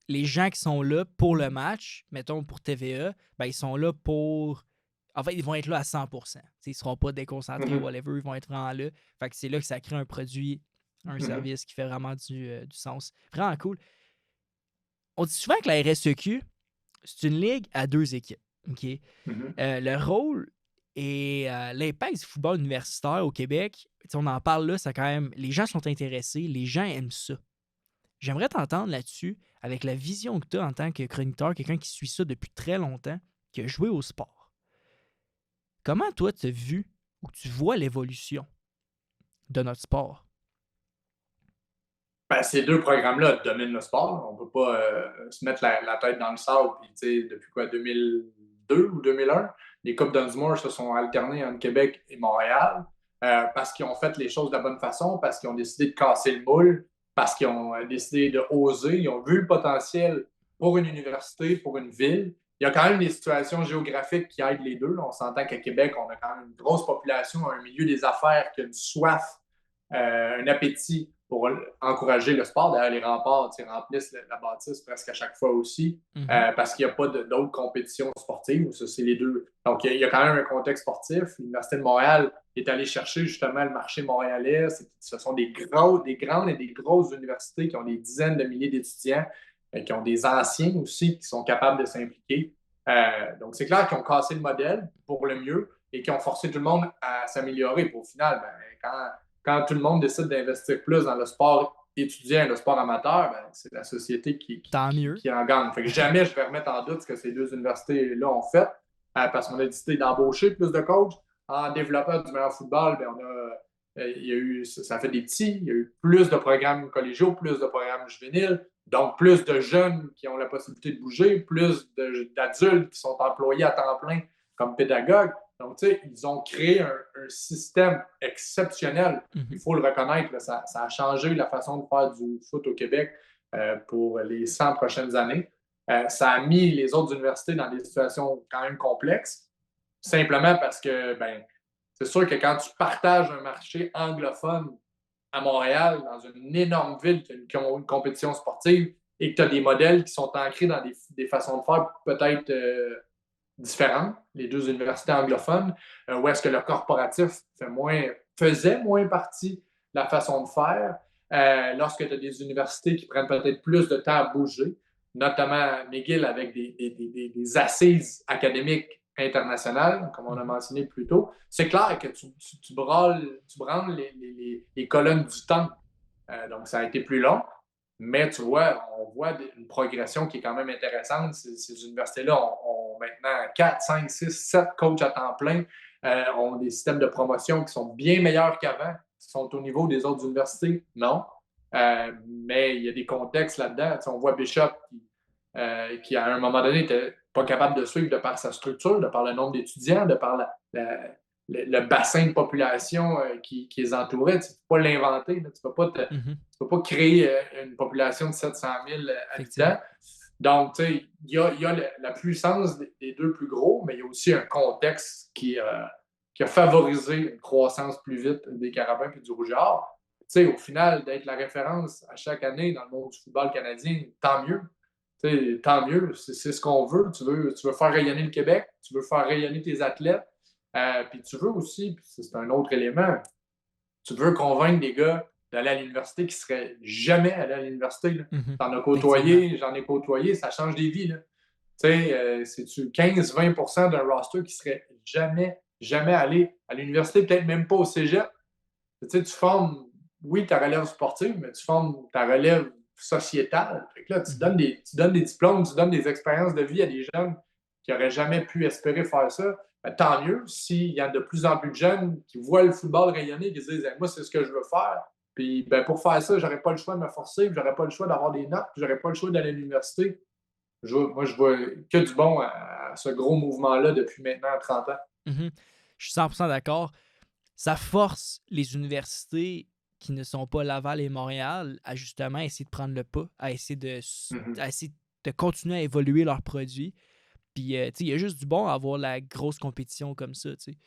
les gens qui sont là pour le match, mettons pour TVA, ben, ils sont là pour. En fait, ils vont être là à 100%. Ils ne seront pas déconcentrés, Mhm. whatever, ils vont être vraiment là. Fait que c'est là que ça crée un produit, un Mhm. service qui fait vraiment du sens. Vraiment cool. On dit souvent que la RSEQ, c'est une ligue à 2 équipes. OK? Mhm. Le rôle et l'impact du football universitaire au Québec, on en parle là, ça quand même. Les gens sont intéressés, les gens aiment ça. J'aimerais t'entendre là-dessus, avec la vision que tu as en tant que chroniqueur, quelqu'un qui suit ça depuis très longtemps, qui a joué au sport. Comment toi, tu as vu ou tu vois l'évolution de notre sport? Ben, ces 2 programmes-là dominent le sport. On ne peut pas se mettre la tête dans le sable. Puis, depuis quoi, 2002 ou 2001, les Coupes Dunsmore se sont alternées entre Québec et Montréal parce qu'ils ont fait les choses de la bonne façon, parce qu'ils ont décidé de casser le moule, parce qu'ils ont décidé de oser. Ils ont vu le potentiel pour une université, pour une ville. Il y a quand même des situations géographiques qui aident les deux. On s'entend qu'à Québec, on a quand même une grosse population, un milieu des affaires qui a une soif, un appétit pour encourager le sport. D'ailleurs, les remparts remplissent la bâtisse presque à chaque fois aussi Mhm. parce qu'il n'y a pas d'autres compétitions sportives. Ça, c'est les deux. Donc, il y a quand même un contexte sportif. L'Université de Montréal est allée chercher justement le marché montréalais. Ce sont des grandes et des grosses universités qui ont des dizaines de milliers d'étudiants, qui ont des anciens aussi qui sont capables de s'impliquer. Donc, c'est clair qu'ils ont cassé le modèle pour le mieux et qui ont forcé tout le monde à s'améliorer. Pour au final, quand tout le monde décide d'investir plus dans le sport étudiant et le sport amateur, ben, c'est la société qui, qui, Tant qui, mieux. qui en gagne. Fait que jamais je vais remettre en doute ce que ces 2 universités-là ont fait, parce qu'on a décidé d'embaucher plus de coachs. En développant du meilleur football, ben, il y a eu, ça fait des petits, il y a eu plus de programmes collégiaux, plus de programmes juvéniles, donc plus de jeunes qui ont la possibilité de bouger, plus d'adultes qui sont employés à temps plein comme pédagogues. Donc, tu sais, ils ont créé un système exceptionnel. Il Mhm. faut le reconnaître. Là, ça a changé la façon de faire du foot au Québec pour les 100 prochaines années. Ça a mis les autres universités dans des situations quand même complexes, simplement parce que ben, c'est sûr que quand tu partages un marché anglophone à Montréal, dans une énorme ville qui a une compétition sportive, et que tu as des modèles qui sont ancrés dans des façons de faire peut-être différentes, les 2 universités anglophones, où est-ce que le corporatif faisait moins partie de la façon de faire, lorsque tu as des universités qui prennent peut-être plus de temps à bouger, notamment McGill avec des assises académiques internationales, comme on a Mhm. mentionné plus tôt, c'est clair que tu branles les colonnes du temps. Donc, ça a été plus long. Mais tu vois, on voit une progression qui est quand même intéressante. Ces universités-là ont maintenant 4, 5, 6, 7 coachs à temps plein, ont des systèmes de promotion qui sont bien meilleurs qu'avant. Ils sont au niveau des autres universités? Non. Mais il y a des contextes là-dedans. Tu sais, on voit Bishop qui, à un moment donné, n'était pas capable de suivre de par sa structure, de par le nombre d'étudiants, de par le bassin de population qui les entourait. Tu ne peux pas l'inventer. Tu ne peux pas Mhm. tu peux pas créer une population de 700 000 Effectivement. habitants. Donc, tu sais, il y a la puissance des deux plus gros, mais il y a aussi un contexte qui a favorisé une croissance plus vite des Carabins et du Rougeard. Tu sais, au final, d'être la référence à chaque année dans le monde du football canadien, tant mieux. Tu sais, tant mieux, c'est ce qu'on veut. Tu veux faire rayonner le Québec, tu veux faire rayonner tes athlètes, puis tu veux aussi, puis c'est un autre élément, tu veux convaincre des gars d'aller à l'université qui ne seraient jamais allés à l'université. Là. Mhm. T'en as Effectivement. côtoyé, j'en ai côtoyé, ça change des vies. Là. Tu sais, c'est-tu 15-20% d'un roster qui serait jamais, jamais allé à l'université, peut-être même pas au cégep. Tu sais, tu formes, oui, ta relève sportive, mais tu formes ta relève sociétale. Fait que là, tu Mhm. donnes des diplômes, tu donnes des expériences de vie à des jeunes qui n'auraient jamais pu espérer faire ça. Ben, tant mieux s'il y a de plus en plus de jeunes qui voient le football rayonner et qui se disent moi, c'est ce que je veux faire. Puis ben, pour faire ça, j'aurais pas le choix de me forcer, j'aurais pas le choix d'avoir des notes, j'aurais pas le choix d'aller à l'université. Moi, je vois que du bon à ce gros mouvement-là depuis maintenant 30 ans. Mhm. Je suis 100% d'accord. Ça force les universités qui ne sont pas Laval et Montréal à justement essayer de prendre le pas, Mm-hmm. à essayer de continuer à évoluer leurs produits. Puis, tu sais, il y a juste du bon à avoir la grosse compétition comme ça, tu sais.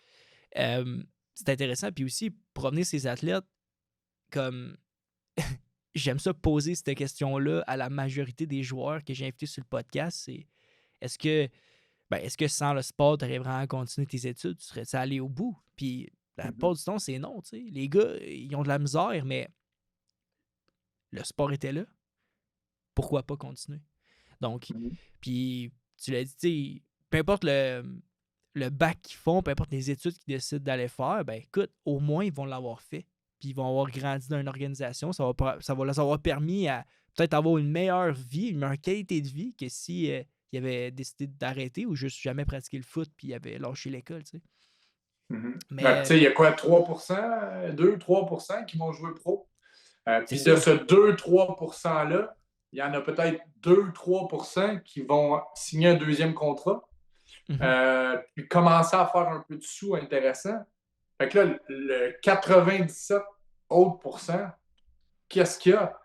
C'est intéressant. Puis aussi, pour revenir ces athlètes, comme j'aime ça poser cette question-là à la majorité des joueurs que j'ai invités sur le podcast, c'est est-ce que est-ce que sans le sport, tu aurais vraiment à continuer tes études? Tu serais-tu allé au bout? Puis la Mm-hmm. plupart du temps, c'est non, tu sais. Les gars, ils ont de la misère, mais le sport était là. Pourquoi pas continuer? Donc, Mm-hmm. puis tu l'as dit, tu sais, peu importe le bac qu'ils font, peu importe les études qu'ils décident d'aller faire, ben écoute, au moins, ils vont l'avoir fait. Puis ils vont avoir grandi dans une organisation. Ça va leur avoir permis à peut-être avoir une meilleure vie, une meilleure qualité de vie que si ils avaient décidé d'arrêter ou juste jamais pratiquer le foot puis ils avaient lâché l'école, tu sais. Mhm. Ben, tu Mais sais, il y a quoi, 3%, 2-3% qui vont jouer pro. c'est Puis de ça. ce 2-3%-là, il y en a peut-être 2-3% qui vont signer un deuxième contrat, Mhm. puis commencer à faire un peu de sous intéressant. Fait que là, le 97 autres pourcents, qu'est-ce qu'il y a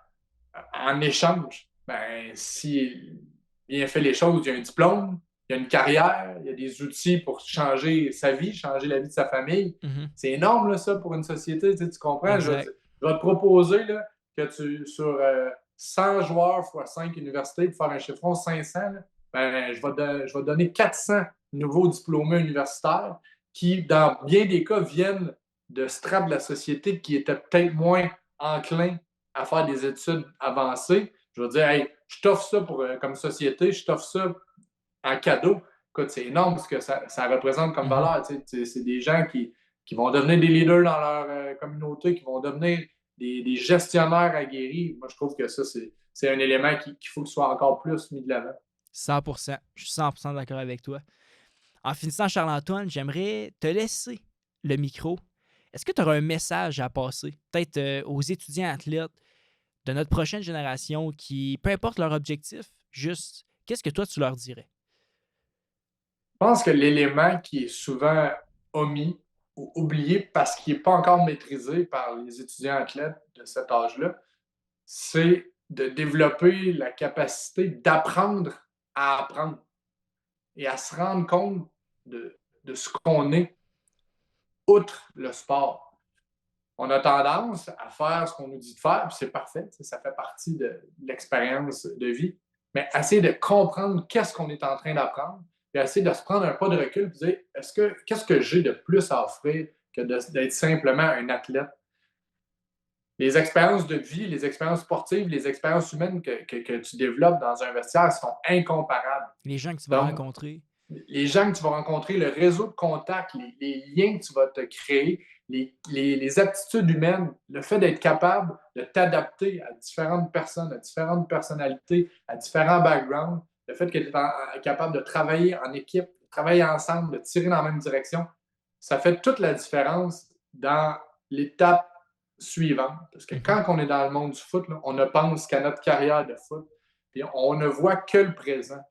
en échange? Ben, si bien fait les choses, il y a un diplôme, il y a une carrière, il y a des outils pour changer sa vie, changer la vie de sa famille. Mhm. C'est énorme, là, ça, pour une société. Tu comprends? Exact. Je vais te proposer là, que sur 100 joueurs x 5 universités, pour faire un chiffron 500, là, ben, je vais te donner 400 nouveaux diplômés universitaires qui, dans bien des cas, viennent de strates de la société qui étaient peut-être moins enclins à faire des études avancées. Je veux dire, hey, je t'offre ça comme société, je t'offre ça en cadeau. Écoute, c'est énorme ce que ça représente comme Mhm. valeur. C'est des gens qui vont devenir des leaders dans leur communauté, qui vont devenir des gestionnaires aguerris. Moi, je trouve que ça, c'est un élément qu'il faut que ce soit encore plus mis de l'avant. 100%. Je suis 100% d'accord avec toi. En finissant, Charles-Antoine, j'aimerais te laisser le micro. Est-ce que tu auras un message à passer, peut-être aux étudiants athlètes de notre prochaine génération qui, peu importe leur objectif, juste, qu'est-ce que toi, tu leur dirais? Je pense que l'élément qui est souvent omis ou oublié parce qu'il n'est pas encore maîtrisé par les étudiants athlètes de cet âge-là, c'est de développer la capacité d'apprendre à apprendre et à se rendre compte de ce qu'on est outre le sport. On a tendance à faire ce qu'on nous dit de faire, puis c'est parfait, ça fait partie de l'expérience de vie, mais essayer de comprendre qu'est-ce qu'on est en train d'apprendre, puis essayer de se prendre un pas de recul, puis dire qu'est-ce que j'ai de plus à offrir que d'être simplement un athlète. Les expériences de vie, les expériences sportives, les expériences humaines que tu développes dans un vestiaire sont incomparables. Les gens que tu vas Donc, rencontrer. les gens que tu vas rencontrer, le réseau de contacts, les liens que tu vas te créer, les aptitudes humaines, le fait d'être capable de t'adapter à différentes personnes, à différentes personnalités, à différents backgrounds, le fait que tu es capable de travailler en équipe, de travailler ensemble, de tirer dans la même direction, ça fait toute la différence dans l'étape suivante. Parce que Mhm. quand on est dans le monde du foot, là, on ne pense qu'à notre carrière de foot. Puis on ne voit que le présent.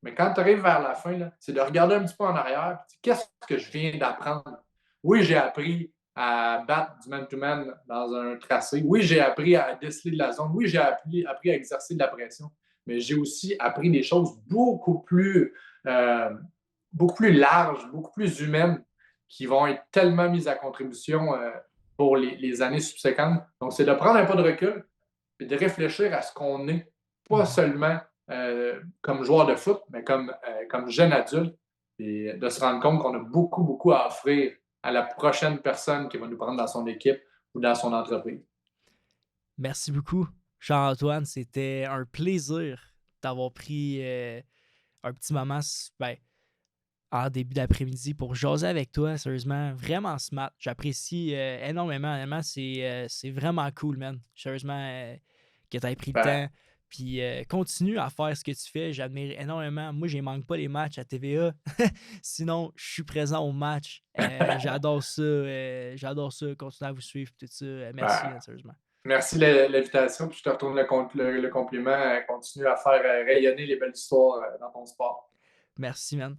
Mais quand tu arrives vers la fin, là, c'est de regarder un petit peu en arrière. Qu'est-ce que je viens d'apprendre? Oui, j'ai appris à battre du man-to-man dans un tracé. Oui, j'ai appris à déceler de la zone. Oui, j'ai appris à exercer de la pression. Mais j'ai aussi appris des choses euh, beaucoup plus larges, beaucoup plus humaines qui vont être tellement mises à contribution pour les années subséquentes. Donc, c'est de prendre un pas de recul et de réfléchir à ce qu'on est, pas Mhm. seulement comme joueur de foot, mais comme jeune adulte, et de se rendre compte qu'on a beaucoup, beaucoup à offrir à la prochaine personne qui va nous prendre dans son équipe ou dans son entreprise. Merci beaucoup, Charles-Antoine. C'était un plaisir d'avoir pris un petit moment ben, en début d'après-midi pour jaser avec toi. Sérieusement, vraiment smart. J'apprécie énormément. Honnêtement, c'est vraiment cool, man. Sérieusement, que tu aies pris le Ben, temps. Puis continue à faire ce que tu fais. J'admire énormément. Moi, je ne manque pas les matchs à TVA. Sinon, je suis présent au match. J'adore ça. J'adore ça. Continuez à vous suivre. Tout ça. Merci, ben, man, sérieusement. merci l'invitation, puis je te retourne le compliment. Continue à faire rayonner les belles histoires dans ton sport. Merci, man.